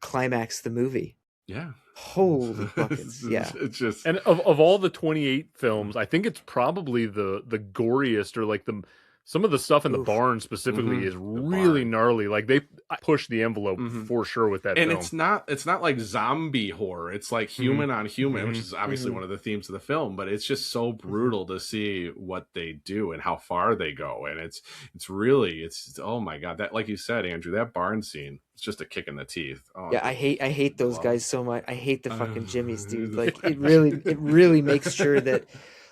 climax the movie. Yeah. Holy buckets. Yeah. It's just And of all the 28 films, I think it's probably the goriest, or like the some of the stuff in the Oof. barn specifically is the really barn. gnarly. Like they push the envelope Mhm. for sure with that And film. it's not like zombie horror. It's like Mhm. human on human, which Mhm. is obviously Mhm. one of the themes of the film, but it's just so Mhm. brutal to see what they do and how far they go. And it's really, it's oh my god, that, like you said, Andrew, that barn scene, it's just a kick in the teeth. Oh Yeah, dude, I hate those glove. guys so much. I hate the fucking Jimmies, dude. Like Yeah. it really makes sure that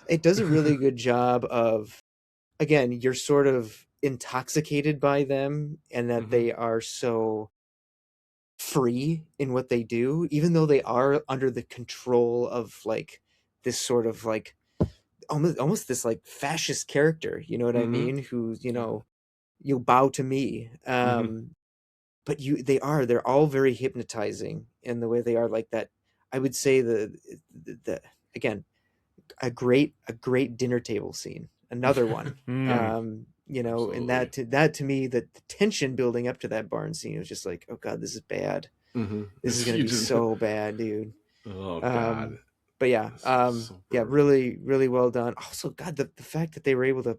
it does a really good job of, again, you're sort of intoxicated by them, and that Mhm. they are so free in what they do, even though they are under the control of like this sort of like almost this like fascist character, you know what I Mhm. mean? Who, Yeah. you bow to me. Mhm. But they're all very hypnotizing in the way they are, like that. I would say the again, a great dinner table scene, another one. Yeah, Mm. And absolutely. that to me, the tension building up to that barn scene was just like, oh god, this is bad. Mhm. This is It's gonna you be just so bad, dude. oh god. um but yeah, It's so yeah, brutal. really really well done. Also, god, the fact that they were able to,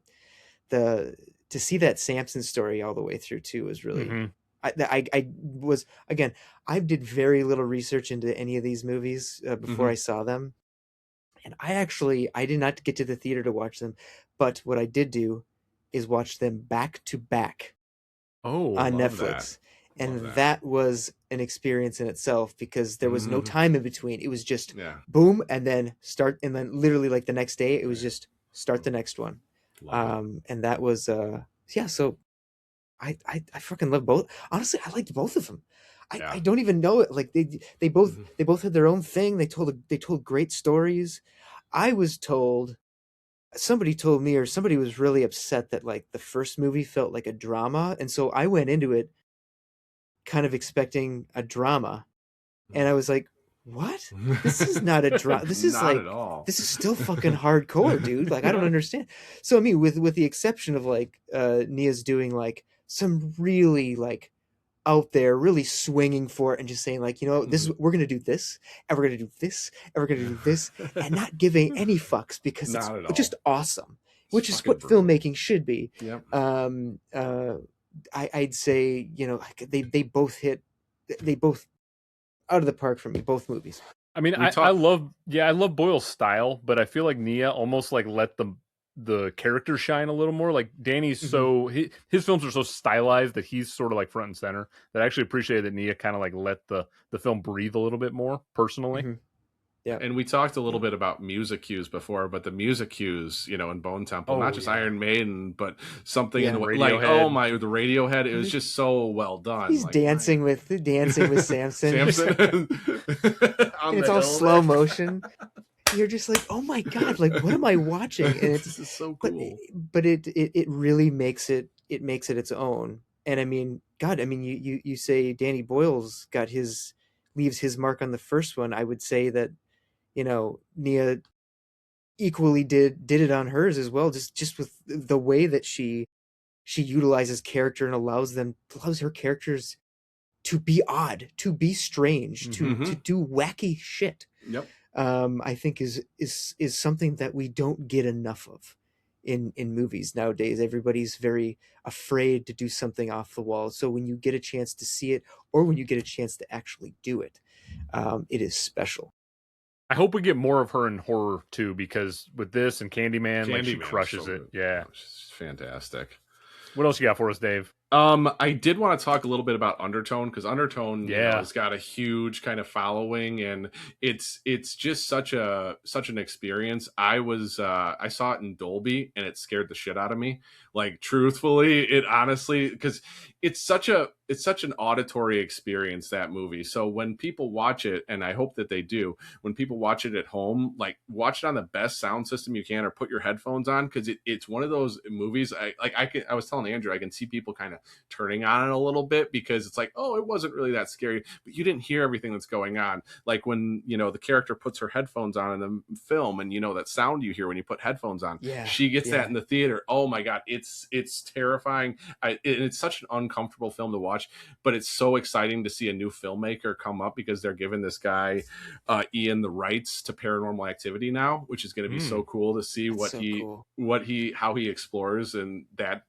the to see that Samson story all the way through too was really, Mhm. I was, again, I did very little research into any of these movies before Mhm. I saw them, and I did not get to the theater to watch them, but what I did do is watch them back to back Oh. on Love that. Netflix, Love and that. that was an experience in itself, because there was no Mhm. time in between. It was just Yeah. boom, and then start, and then literally like the next day it was Right. just start the next one. Love it. And that was yeah, so I fucking love both. Honestly, I liked both of them. I Yeah. don't even know it. Like Mhm. they both had their own thing. They told great stories. I was told, somebody told me, or somebody was really upset that like the first movie felt like a drama, and so I went into it kind of expecting a drama, and I was like, "What? This is not a drama. This is Not at like, all. this is still fucking hardcore, dude. Like, I don't understand." So I mean, with the exception of like Nia's doing like some really like out there, really swinging for it, and just saying like, this is, Mhm. we're gonna do this, and we're gonna do this, and we're gonna Yeah. do this, and not giving any fucks, because it's Not at just all. awesome, It's which is fucking what brutal. filmmaking should be. Yep. Um, uh, I'd say, like, they both hit, they both out of the park for me, both movies. I mean, We I talk love, yeah, I love Boyle's style, but I feel like Nia almost like let the character shine a little more. Like Danny's Hmm. so his films are so stylized that he's sort of like front and center. That I actually appreciate that Nia kind of like let the film breathe a little bit more personally. Hmm. Yeah. and we talked a Yeah. little bit about music cues before, but the music cues, in Bone Temple, not Oh just yeah, Iron Maiden, but something in Yeah. the way, like, oh Radiohead. my, the Radiohead, it And was just so well done. he's Like my dancing with Samson, Samson and on it's the all hill slow there. motion. You're just like, oh my god, like what am I watching? And it's, This is so but cool. it really makes it its own. And I mean, god, I mean, you say Danny Boyle's got his leaves his mark on the first one, I would say that, Nia equally did it on hers as well, just with the way that she utilizes character and allows her characters to be odd, to be strange, to Mm-hmm. do wacky shit. Yep. I think is something that we don't get enough of in movies nowadays. Everybody's very afraid to do something off the wall. So when you get a chance to see it, or when you get a chance to actually do it, it is special. I hope we get more of her in horror too, because with this and Candyman, like she Candyman was so crushes it. good. Yeah. Oh, she's fantastic. What else you got for us, Dave? I did want to talk a little bit about Undertone, because Undertone, Yeah. has got a huge kind of following, and it's just such an experience. I saw it in Dolby, and it scared the shit out of me. Like, truthfully, it honestly, because it's such an auditory experience, that movie. So when people watch it, and I hope that they do, when people watch it at home, like, watch it on the best sound system you can, or put your headphones on, because it's one of those movies. I was telling Andrew, I can see people kind of turning on it a little bit, because it's like, oh, it wasn't really that scary, but you didn't hear everything that's going on. Like when, the character puts her headphones on in the film, and that sound you hear when you put headphones on, Yeah, she gets yeah. that in the theater. Oh my God, it's terrifying. It's such an uncomfortable film to watch, but it's so exciting to see a new filmmaker come up, because they're giving this guy Ian the rights to Paranormal Activity now, which is going to be so cool to see That's so cool. how he explores, and that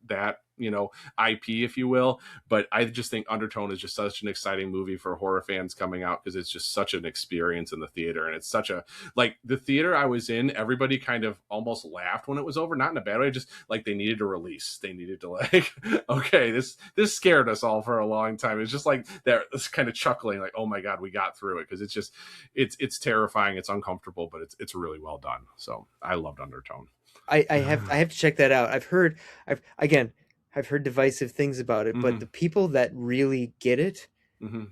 IP, if you will. But I just think Undertone is just such an exciting movie for horror fans coming out, because it's just such an experience in the theater. And it's such a, like, the theater I was in, everybody kind of almost laughed when it was over, not in a bad way, just like they needed a release. They needed to, like, okay, this scared us all for a long time. It's just like that, it's kind of chuckling, like, oh my God, we got through it. Because it's just, it's terrifying, it's uncomfortable, but it's really well done. So I loved Undertone. I have to check that out. I've heard divisive things about it, but Mm-hmm. the people that really get it Mm-hmm.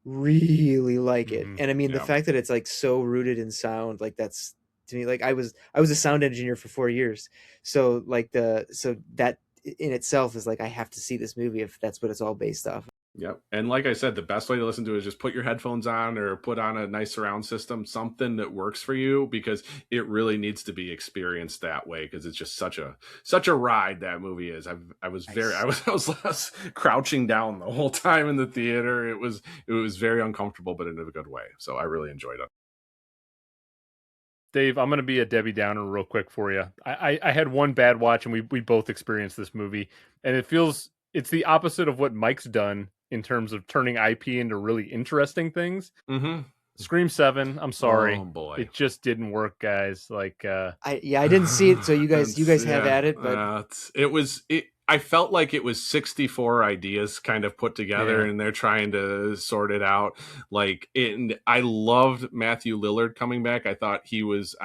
really like it. Mm-hmm. And I mean, the Yeah. fact that it's like so rooted in sound, like that's, to me, like I was a sound engineer for 4 years. So like so that in itself is like, I have to see this movie if that's what it's all based off. Yep. And like I said, the best way to listen to it is just put your headphones on, or put on a nice surround system, something that works for you, because it really needs to be experienced that way, because it's just such a ride, that movie is. I was Nice. I was less crouching down the whole time in the theater. It was very uncomfortable, but in a good way. So I really enjoyed it. Dave, I'm going to be a Debbie Downer real quick for you. I had one bad watch, and we both experienced this movie, and it's the opposite of what Mike's done in terms of turning IP into really interesting things. Mm-hmm. Scream 7, I'm sorry. Oh boy. It just didn't work, guys. Like I didn't see it, so you guys have at it, but I felt like it was 64 ideas kind of put together, Yeah. and they're trying to sort it out. And I loved Matthew Lillard coming back. I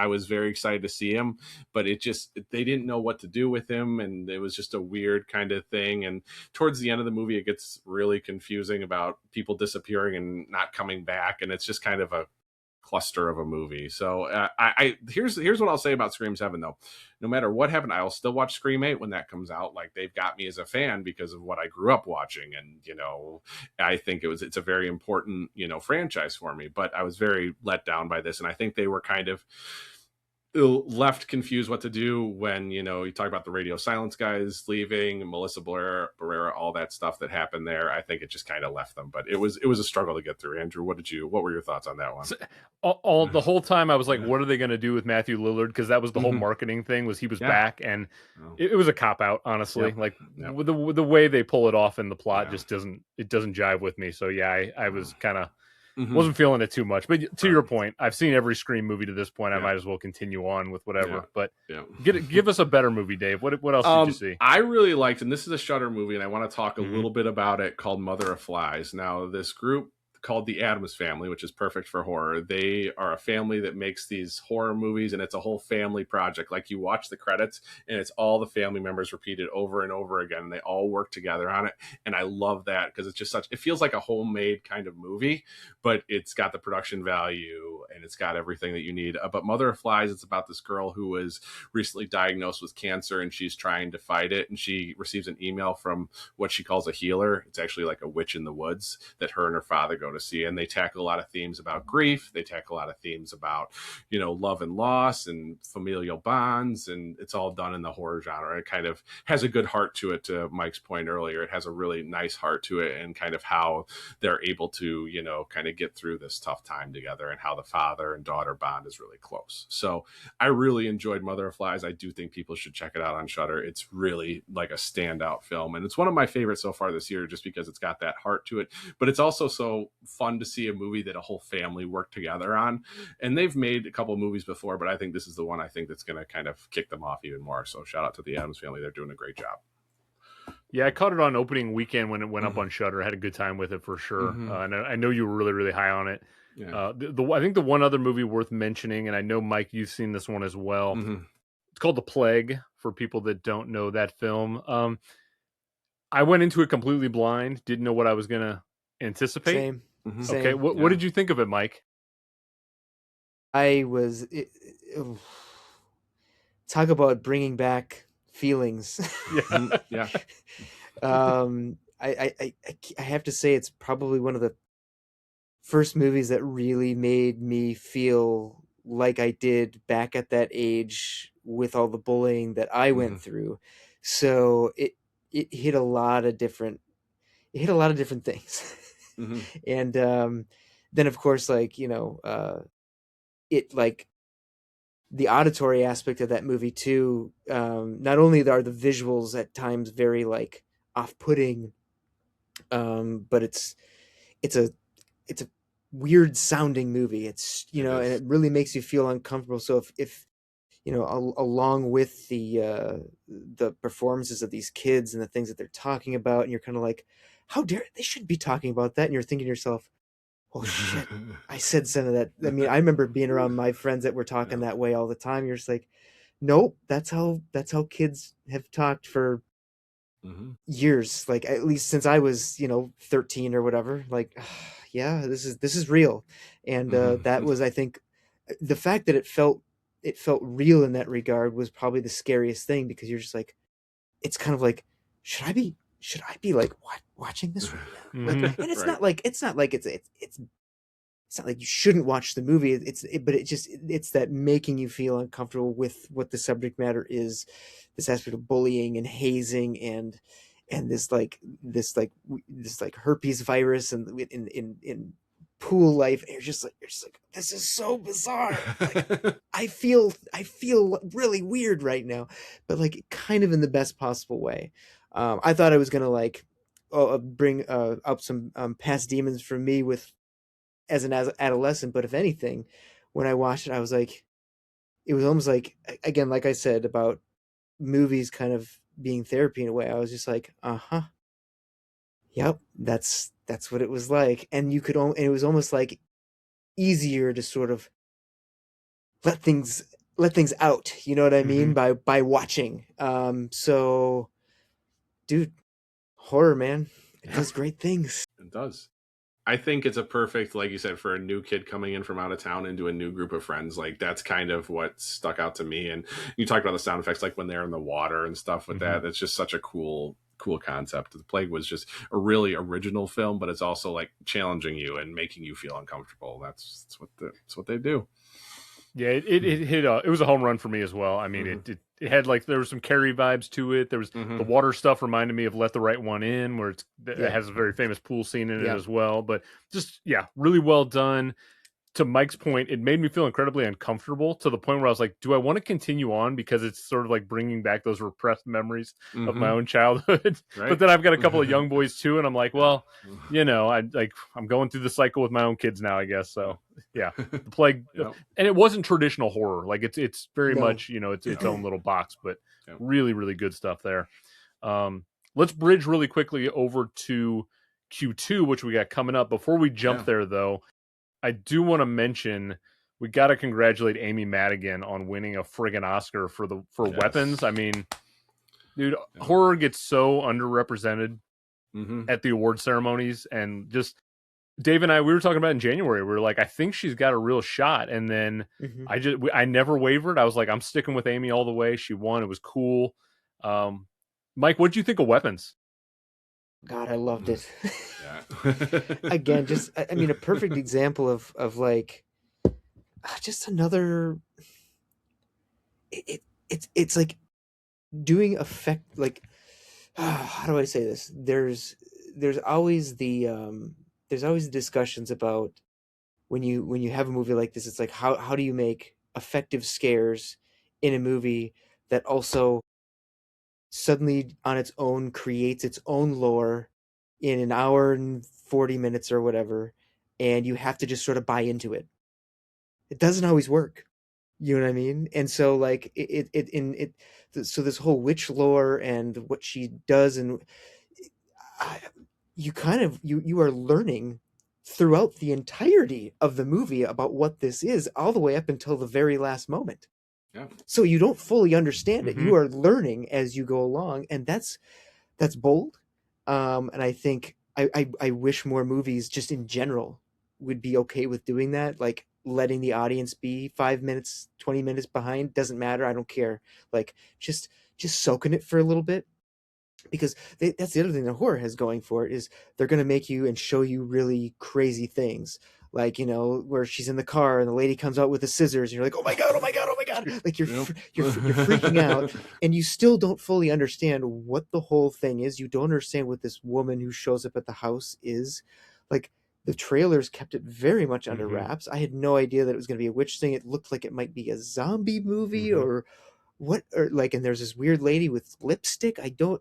was very excited to see him, but they didn't know what to do with him, and it was just a weird kind of thing. And towards the end of the movie, it gets really confusing about people disappearing and not coming back, and it's just kind of a cluster of a movie. So here's what I'll say about Scream 7 though. No matter what happened, I'll still watch Scream 8 when that comes out. Like, they've got me as a fan because of what I grew up watching, and I think it's a very important franchise for me. But I was very let down by this, and I think they were kind of left confused what to do when you talk about the Radio Silence guys leaving, Melissa Barrera, all that stuff that happened there. I think it just kind of left them, but it was a struggle to get through. Andrew, what were your thoughts on that one? So, the whole time I was like, what are they going to do with Matthew Lillard? Because that was the whole marketing thing, was he was back, and it was a cop out, honestly. Yep. Like with the way they pull it off in the plot just doesn't jive with me. So yeah, I was kind of wasn't feeling it too much. But to your point, I've seen every Scream movie to this point. I might as well continue on with whatever. But give us a better movie, Dave. What else did you see? I really liked, and this is a Shudder movie, and I want to talk a little bit about it, called Mother of Flies. Now, this group called the Addams Family, which is perfect for horror. They are a family that makes these horror movies, and it's a whole family project. Like, you watch the credits, and it's all the family members repeated over and over again, and they all work together on it. And I love that, because it's just it feels like a homemade kind of movie, but it's got the production value, and it's got everything that you need. But Mother of Flies, it's about this girl who was recently diagnosed with cancer, and she's trying to fight it, and she receives an email from what she calls a healer. It's actually like a witch in the woods that her and her father go to to see. And they tackle a lot of themes about grief. They tackle a lot of themes about, love and loss and familial bonds. And it's all done in the horror genre. It kind of has a good heart to it, to Mike's point earlier. It has a really nice heart to it, and kind of how they're able to, kind of get through this tough time together, and how the father and daughter bond is really close. So I really enjoyed Mother of Flies. I do think people should check it out on Shudder. It's really like a standout film, and it's one of my favorites so far this year, just because it's got that heart to it. But it's also so fun to see a movie that a whole family worked together on. And they've made a couple of movies before, but I think this is the one I think that's going to kind of kick them off even more. So shout out to the Addams Family. They're doing a great job. Yeah, I caught it on opening weekend when it went up on Shudder. I had a good time with it for sure. And I know you were really, really high on it. Yeah. I think the one other movie worth mentioning, and I know, Mike, you've seen this one as well. It's called The Plague, for people that don't know that film. I went into it completely blind, didn't know what I was going to anticipate. Same. Okay, what did you think of it, Mike? I was talk about bringing back feelings. Yeah. I have to say it's probably one of the first movies that really made me feel like I did back at that age with all the bullying that I went through. So it hit a lot of different things. And then of course, like, it, like, the auditory aspect of that movie too. Not only are the visuals at times very, like, off-putting, but it's a weird sounding movie. It's, and it really makes you feel uncomfortable. So if along with the performances of these kids and the things that they're talking about, and you're kind of like, how dare they should be talking about that, and you're thinking to yourself, oh shit, I said some of that. I mean, I remember being around my friends that were talking that way all the time. You're just like, nope, that's how kids have talked for years, like, at least since I was 13 or whatever. Like, yeah, this is real. And that was, I think, the fact that it felt real in that regard was probably the scariest thing, because you're just like, it's kind of like, should I be like watching this right now? Like, and it's not like it's not like you shouldn't watch the movie. But it's that making you feel uncomfortable with what the subject matter is, this aspect of bullying and hazing and this herpes virus and in pool life. And you're just like, this is so bizarre. Like, I feel really weird right now, but, like, kind of in the best possible way. I thought I was gonna, like, bring up some past demons for me with as an adolescent, but if anything, when I watched it, I was like, it was almost like, again, like I said about movies kind of being therapy in a way. I was just like, yep, that's what it was like. And and it was almost like easier to sort of let things out, you know what I mean, by watching. So, dude, horror, man, it does great things. It does. I think it's a perfect, like you said, for a new kid coming in from out of town into a new group of friends. Like, that's kind of what stuck out to me. And you talked about the sound effects, like when they're in the water and stuff with that. That's just such a cool concept. The Plague was just a really original film, but it's also, like, challenging you and making you feel uncomfortable. That's what they do. Yeah, it hit. It was a home run for me as well. I mean, it had, like, there was some Carrie vibes to it. There was the water stuff reminded me of Let the Right One In, where it has a very famous pool scene in it as well. But just, really well done. To Mike's point, it made me feel incredibly uncomfortable, to the point where I was like, do I want to continue on? Because it's sort of like bringing back those repressed memories of my own childhood. Right. But then I've got a couple of young boys too, and I'm like, well, I'm going through the cycle with my own kids now, I guess. So yeah, The Plague, and it wasn't traditional horror. Like, it's very much, its own little box, but really, really good stuff there. Let's bridge really quickly over to Q2, which we got coming up. Before we jump there, though, I do want to mention, we got to congratulate Amy Madigan on winning a friggin' Oscar for Weapons. I mean, dude, horror gets so underrepresented at the award ceremonies, and just Dave and I, we were talking about it in January. We were like, I think she's got a real shot. And then I never wavered. I was like, I'm sticking with Amy all the way. She won. It was cool. Mike, what did you think of Weapons? God, I loved Mm, it. yeah. Again, just I mean, a perfect example of like just another. It's like doing effect like how do I say this? There's always there's always discussions about when you have a movie like this. It's like how do you make effective scares in a movie that also suddenly on its own creates its own lore in an hour and 40 minutes or whatever, and you have to just sort of buy into it. It doesn't always work. You know what I mean? And so like so this whole witch lore and what she does, and I, you kind of you are learning throughout the entirety of the movie about what this is all the way up until the very last moment. Yeah. So you don't fully understand it. Mm-hmm. You are learning as you go along, and that's bold. And I think I wish more movies just in general would be okay with doing that, like letting the audience be 5 minutes, 20 minutes behind. Doesn't matter. I don't care. Like just soak in it for a little bit, because that's the other thing that horror has going for it is they're going to make you and show you really crazy things, like where she's in the car and the lady comes out with the scissors and you're like, oh my god, oh my god, oh my god, like Yep. you're freaking out, and you still don't fully understand what the whole thing is. You don't understand what this woman who shows up at the house is like. The trailers kept it very much under Mm-hmm. wraps. I had no idea that it was going to be a witch thing. It looked like it might be a zombie movie Mm-hmm. or what, or like, and there's this weird lady with lipstick. I don't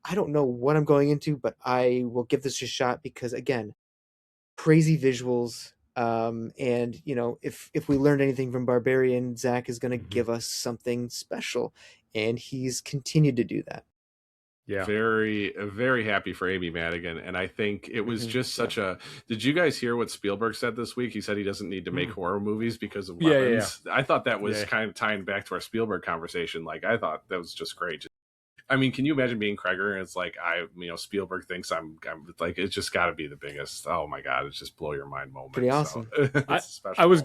know what I'm going into, but I will give this a shot because again, crazy visuals. And if we learned anything from Barbarian, Zach is going to Mm-hmm. give us something special, and he's continued to do that. Yeah. Very, very happy for Amy Madigan. And I think it was just Yeah. such a. Did you guys hear what Spielberg said this week? He said he doesn't need to make Mm. horror movies because of Yeah. Yeah. weapons. I thought that was Yeah. kind of tying back to our Spielberg conversation. Like, I thought that was just great. I mean, can you imagine being Kreger and it's like Spielberg thinks I'm like, it's just got to be the biggest. Oh my god, it's just blow your mind moment. Pretty So awesome. it's I a special. I was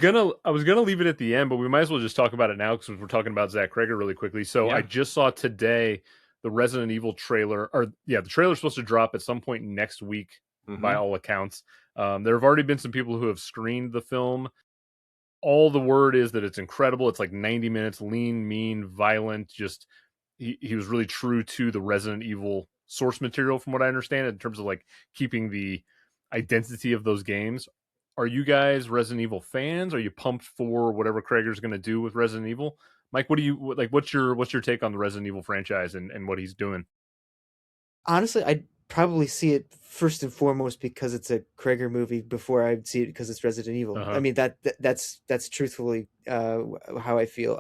gonna leave it at the end, but we might as well just talk about it now because we're talking about Zach Kreger really quickly. So I Yeah. just saw today the Resident Evil trailer, or yeah, the trailer's supposed to drop at some point next week, by Mm-hmm. all accounts. There have already been some people who have screened the film. All the word is that it's incredible. It's like 90 minutes, lean, mean, violent. Just he was really true to the Resident Evil source material, from what I understand, in terms of like keeping the identity of those games. Are you guys Resident Evil fans? Are you pumped for whatever Krager's going to do with Resident Evil? Mike, what do you like? What's your take on the Resident Evil franchise and what he's doing? Honestly, I'd probably see it first and foremost because it's a Kreger movie before I'd see it because it's Resident Evil. Uh I huh. mean that's truthfully how I feel.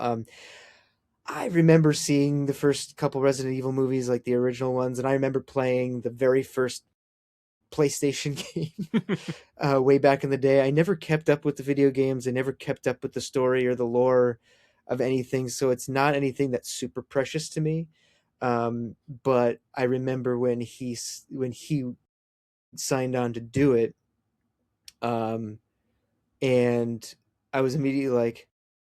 I remember seeing the first couple Resident Evil movies, like the original ones, and I remember playing the very first PlayStation game way back in the day. I never kept up with the video games. I never kept up with the story or the lore of anything, so it's not anything that's super precious to me. But I remember when he signed on to do it, um, and I was immediately like,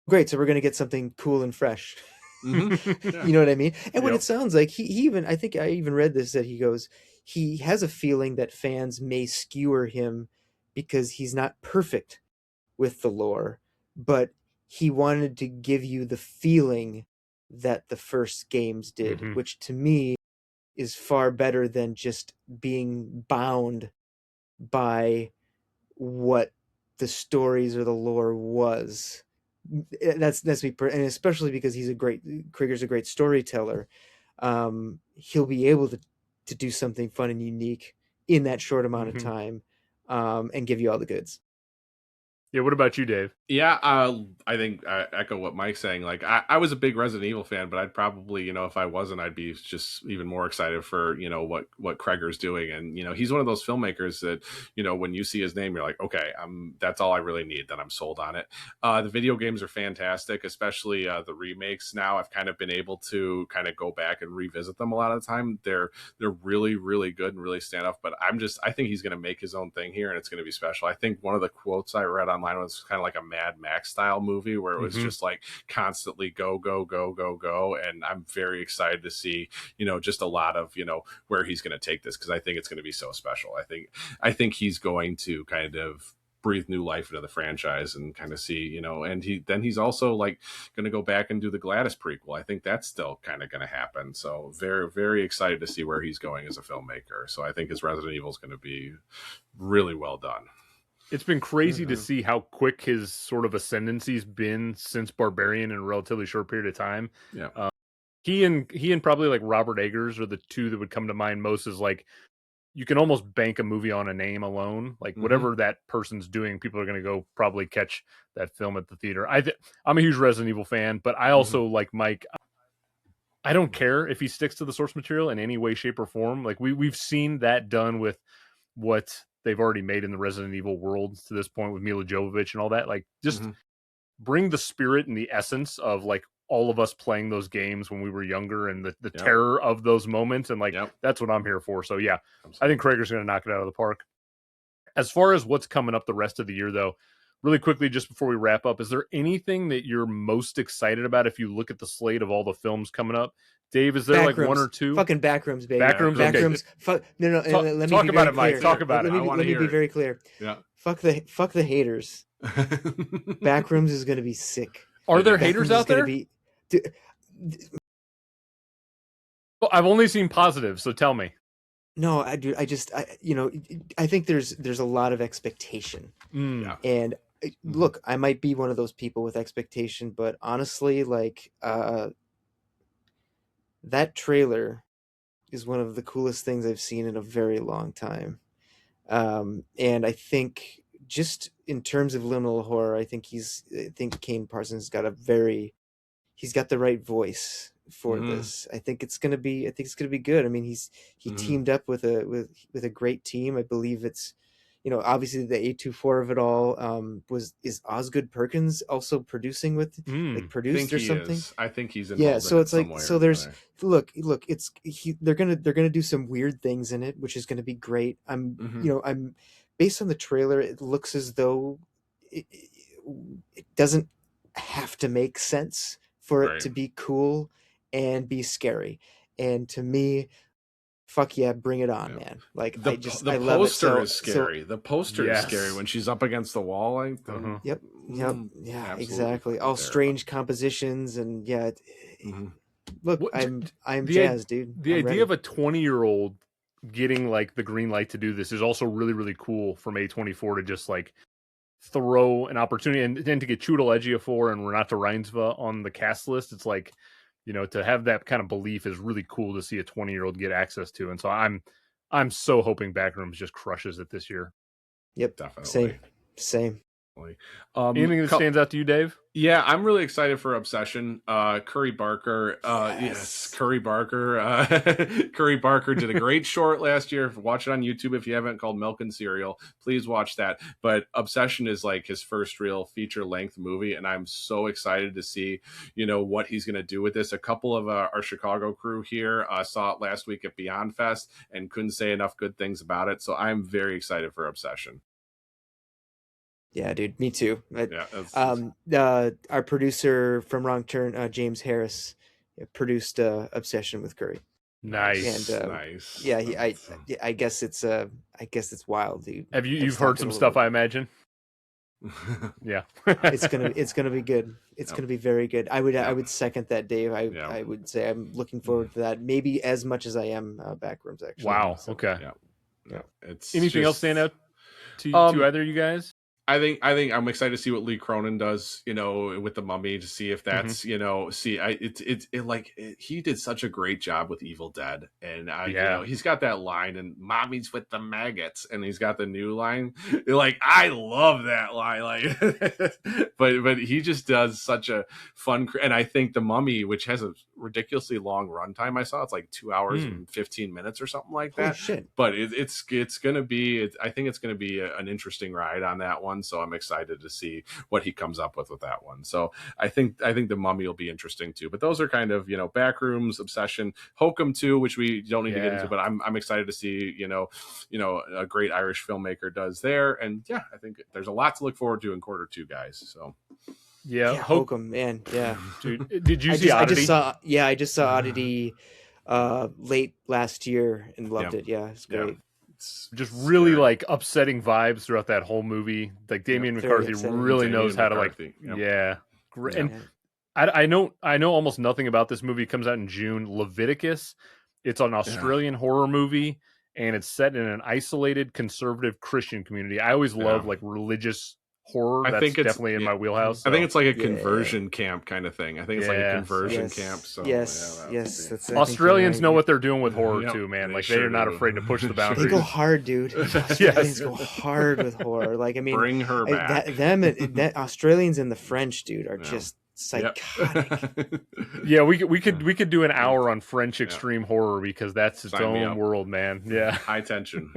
"Great, so we're gonna get something cool and fresh." Mm-hmm. Yeah. You know what I mean? And what Yep. it sounds like, he even, I think I even read this, that he goes, he has a feeling that fans may skewer him because he's not perfect with the lore, but he wanted to give you the feeling that the first games did, Hmm. which to me is far better than just being bound by what the stories or the lore was. That's me, and especially because Krieger's a great storyteller. He'll be able to do something fun and unique in that short amount of Hmm. time, and give you all the goods. Yeah. What about you, Dave? Yeah, I think I echo what Mike's saying. Like, I was a big Resident Evil fan, but I'd probably, if I wasn't, I'd be just even more excited for, what Kreger's doing. And, he's one of those filmmakers that, when you see his name, you're like, okay, that's all I really need. Then I'm sold on it. The video games are fantastic, especially the remakes. Now I've kind of been able to kind of go back and revisit them a lot of the time. They're really, really good and really stand up. But I think he's going to make his own thing here, and it's going to be special. I think one of the quotes I read online was kind of like a Mad Max style movie where it was just like constantly go, go, go, go, go. And I'm very excited to see, just a lot of, where he's going to take this, because I think it's going to be so special. I think he's going to kind of breathe new life into the franchise and kind of see, and he's also like going to go back and do the Gladys prequel. I think that's still kind of going to happen. So very, very excited to see where he's going as a filmmaker. So I think his Resident Evil is going to be really well done. It's been crazy to see how quick his sort of ascendancy's been since Barbarian in a relatively short period of time. Yeah. He and probably like Robert Eggers are the two that would come to mind most, as like, you can almost bank a movie on a name alone. Like whatever that person's doing, people are going to go probably catch that film at the theater. I'm a huge Resident Evil fan, but I also like Mike. I don't care if he sticks to the source material in any way, shape, or form. Like we've seen that done with what they've already made in the Resident Evil world to this point with Mila Jovovich and all that. Like just bring the spirit and the essence of like all of us playing those games when we were younger and the terror of those moments. And like, that's what I'm here for. So yeah, absolutely. I think Krager's going to knock it out of the park. As far as what's coming up the rest of the year though, really quickly, just before we wrap up, is there anything that you're most excited about if you look at the slate of all the films coming up? Dave, is there like one or two? Fucking Backrooms, baby. Backrooms. Okay. No. Let me talk be about very it, Mike. clear. Talk about it. Let me be very clear. Yeah. Fuck the haters. Backrooms is going to be sick. Are there haters out there? Well, I've only seen positives, so tell me. No, I do. I think there's a lot of expectation, and look, I might be one of those people with expectation, but honestly, like that trailer is one of the coolest things I've seen in a very long time, and I think just in terms of liminal horror, I think Kane Parsons got he's got the right voice for this. I think it's gonna be good. I mean, he teamed up with a great team. I believe it's, obviously the A24 of it all is Osgood Perkins also producing with produced or something. I think he's involved. Yeah, so it's like there's another. look, they're gonna do some weird things in it, which is gonna be great. I'm based on the trailer, it looks as though it doesn't have to make sense for it to be cool and be scary. And to me, fuck yeah, bring it on, man. Like I love it. The poster is scary. The poster is scary when she's up against the wall. Yep. Yeah, exactly. All strange compositions and look, I'm jazzed, dude. The idea of a 20-year-old getting like the green light to do this is also really, really cool from A24 to just like throw an opportunity and then to get Chiwetel Ejiofor and Renata Reinsva on the cast list. It's like, to have that kind of belief is really cool to see a 20-year-old get access to. And so I'm so hoping Backrooms just crushes it this year. Yep, definitely. Same. Anything that stands out to you, Dave? Yeah, I'm really excited for Obsession. Curry Barker. Yes, Curry Barker. Curry Barker did a great short last year. Watch it on YouTube if you haven't, called Milk and Cereal. Please watch that. But Obsession is like his first real feature-length movie, and I'm so excited to see, what he's going to do with this. A couple of our Chicago crew here saw it last week at Beyond Fest and couldn't say enough good things about it. So I'm very excited for Obsession. Yeah, dude, me too. Our producer from Wrong Turn, James Harris, produced Obsession with Curry. Nice, and, nice. Yeah, I guess it's wild, dude. Have you've heard some stuff? I imagine. Yeah, it's gonna be good. It's gonna be very good. I would second that, Dave. I would say I'm looking forward to that. Maybe as much as I am Backrooms. Actually. Wow. So, okay. Yeah. Anything else stand out to either of you guys? I think I'm excited to see what Lee Cronin does, with the Mummy, to see if that's, he did such a great job with Evil Dead, and he's got that line, and mommy's with the maggots, and he's got the new line. Like, I love that line, like, but he just does such a fun, and I think the Mummy, which has a ridiculously long runtime, I saw it's like 2 hours and 15 minutes or something like that. Holy shit. But it's gonna be, I think it's gonna be an interesting ride on that one. one, so I'm excited to see what he comes up with that one. So I think the Mummy will be interesting too. But those are kind of, Backrooms, Obsession, Hokum too, which we don't need to get into. But I'm excited to see a great Irish filmmaker does there, and yeah, I think there's a lot to look forward to in quarter two, guys. So. Yeah, Hokum, man, yeah. Dude, did you see Oddity? I just saw Oddity late last year and loved it. Yeah, it's great. It's just really like upsetting vibes throughout that whole movie. Like Damien McCarthy really knows how to great. And I know almost nothing about this movie. It comes out in June. Leviticus. It's an Australian horror movie, and it's set in an isolated conservative Christian community. I always love like religious horror. I think it's definitely in my wheelhouse. So. I think it's like a conversion camp kind of thing. I think it's like a conversion camp. So that's Australians know what they're doing with horror too, man. Like they're not afraid to push the boundaries. They go hard, dude. Australians go hard with horror. Like I mean, bring her back. That Australians and the French, dude, are just psychotic. Yeah, we could do an hour on French extreme horror because that's its own world, man. Yeah, high tension.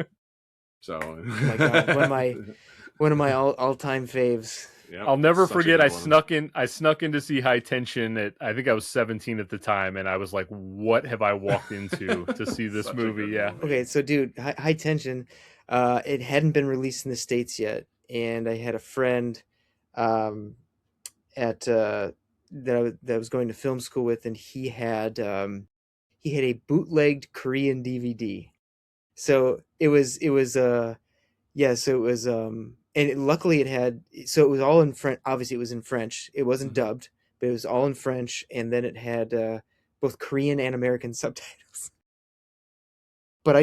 So, oh my God, one of my all-time faves. Yep, I'll never forget. I snuck in to see High Tension at, I think I was 17 at the time, and I was like, "What have I walked into to see this movie?" Yeah. Okay, so dude, High Tension, it hadn't been released in the States yet, and I had a friend, that I was going to film school with, and he had a bootlegged Korean DVD. So it was and luckily it had, so it was all in French. Obviously it was in French. It wasn't dubbed, but it was all in French. And then it had both Korean and American subtitles. But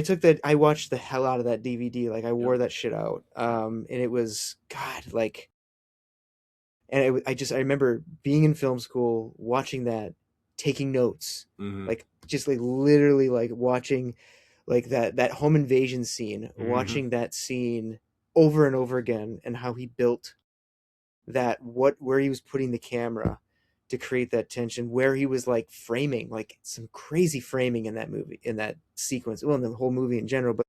I watched the hell out of that DVD. Like I wore that shit out. And it was, God, like, and I remember being in film school, watching that, taking notes, like just like literally like watching like that home invasion scene, watching that scene over and over again, and how he built that, where he was putting the camera to create that tension, where he was like framing, like some crazy framing in that movie, in that sequence, well, in the whole movie in general. But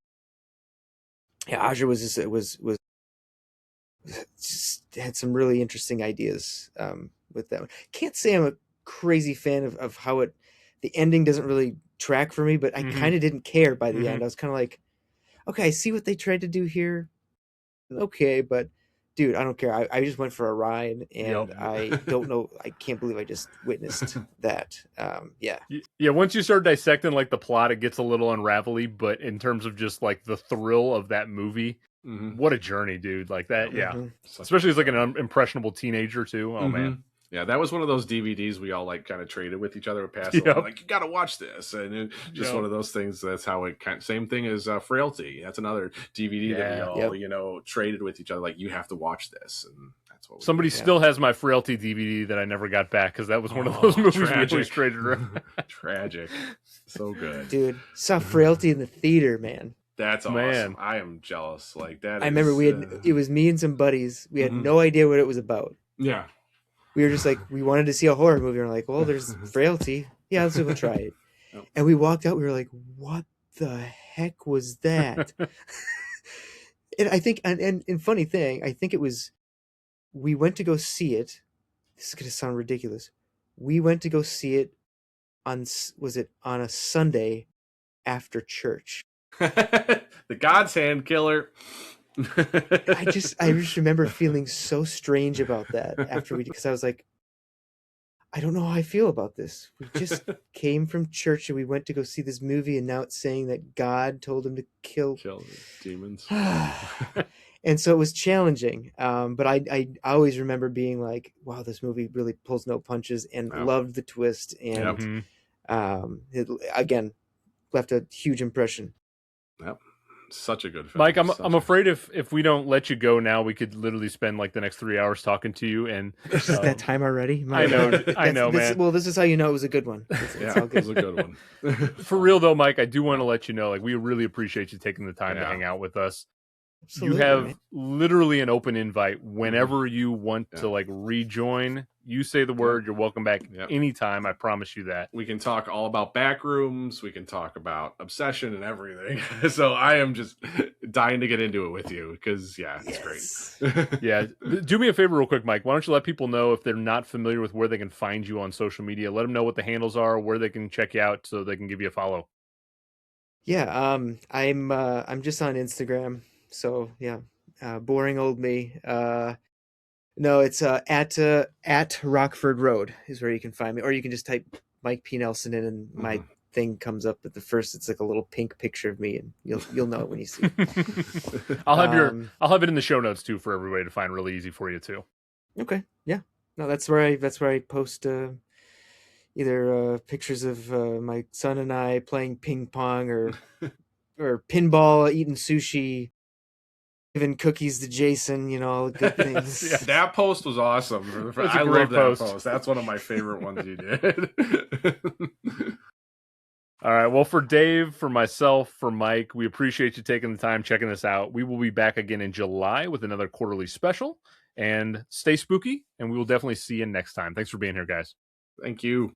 yeah, Aja was just had some really interesting ideas with that one. Can't say I'm a crazy fan of how the ending doesn't really track for me, but I kind of didn't care by the end. I was kind of like, okay, I see what they tried to do here. Okay, but dude, I don't care. I just went for a ride, and I don't know. I can't believe I just witnessed that. Yeah. Once you start dissecting like the plot, it gets a little unravelly. But in terms of just like the thrill of that movie, what a journey, dude! Like that, especially as like an impressionable teenager too. Oh man. Yeah, that was one of those DVDs we all like kind of traded with each other, pass along, like, you got to watch this, and it, just one of those things. That's how it same thing as Frailty. That's another DVD that we all traded with each other. Like, you have to watch this, and that's what somebody still has my Frailty DVD that I never got back because that was one of those movies we always traded around. Tragic, so good, dude. Saw Frailty in the theater, man. That's awesome. Man. I am jealous. Like that. I remember it was me and some buddies. We had no idea what it was about. Yeah. We were just like, we wanted to see a horror movie. We're like, well, there's Frailty. Yeah, let's go try it. And we walked out. We were like, what the heck was that? And I think, and funny thing, I think it was, we went to go see it. This is going to sound ridiculous. We went to go see it on a Sunday after church? The God's Hand Killer. I just remember feeling so strange about that because I was like, I don't know how I feel about this. We just came from church and we went to go see this movie, and now it's saying that God told him to kill demons. And so it was challenging. But I always remember being like, wow, this movie really pulls no punches, and loved the twist, and it again left a huge impression. Yep. Such a good film. Mike, I'm afraid if we don't let you go now, we could literally spend like the next 3 hours talking to you. And is that time already? I know, man. Well, this is how you know it was a good one. It was a good one. For real though, Mike, I do want to let you know, like, we really appreciate you taking the time to hang out with us. You Absolutely, have man. literally an open invite whenever you want Yeah. to like rejoin. You say the word, you're welcome back anytime. I promise you that. We can talk all about Backrooms. We can talk about Obsession and everything. So I am just dying to get into it with you because, it's great. Yeah. Do me a favor real quick, Mike. Why don't you let people know if they're not familiar with where they can find you on social media? Let them know what the handles are, where they can check you out so they can give you a follow. Yeah, I'm just on Instagram. So yeah, boring old me. No, it's at Rockford Road is where you can find me, or you can just type Mike P. Nelson in, and my thing comes up at the first. It's like a little pink picture of me, and you'll know it when you see it. I'll have it in the show notes too for everybody to find really easy for you too. Okay, yeah, no, that's where I post either pictures of my son and I playing ping pong or pinball, eating sushi, giving cookies to Jason, all the good things. Yeah. That post was awesome. I love that post. That's one of my favorite ones you did. All right. Well, for Dave, for myself, for Mike, we appreciate you taking the time checking this out. We will be back again in July with another quarterly special. And stay spooky, and we will definitely see you next time. Thanks for being here, guys. Thank you.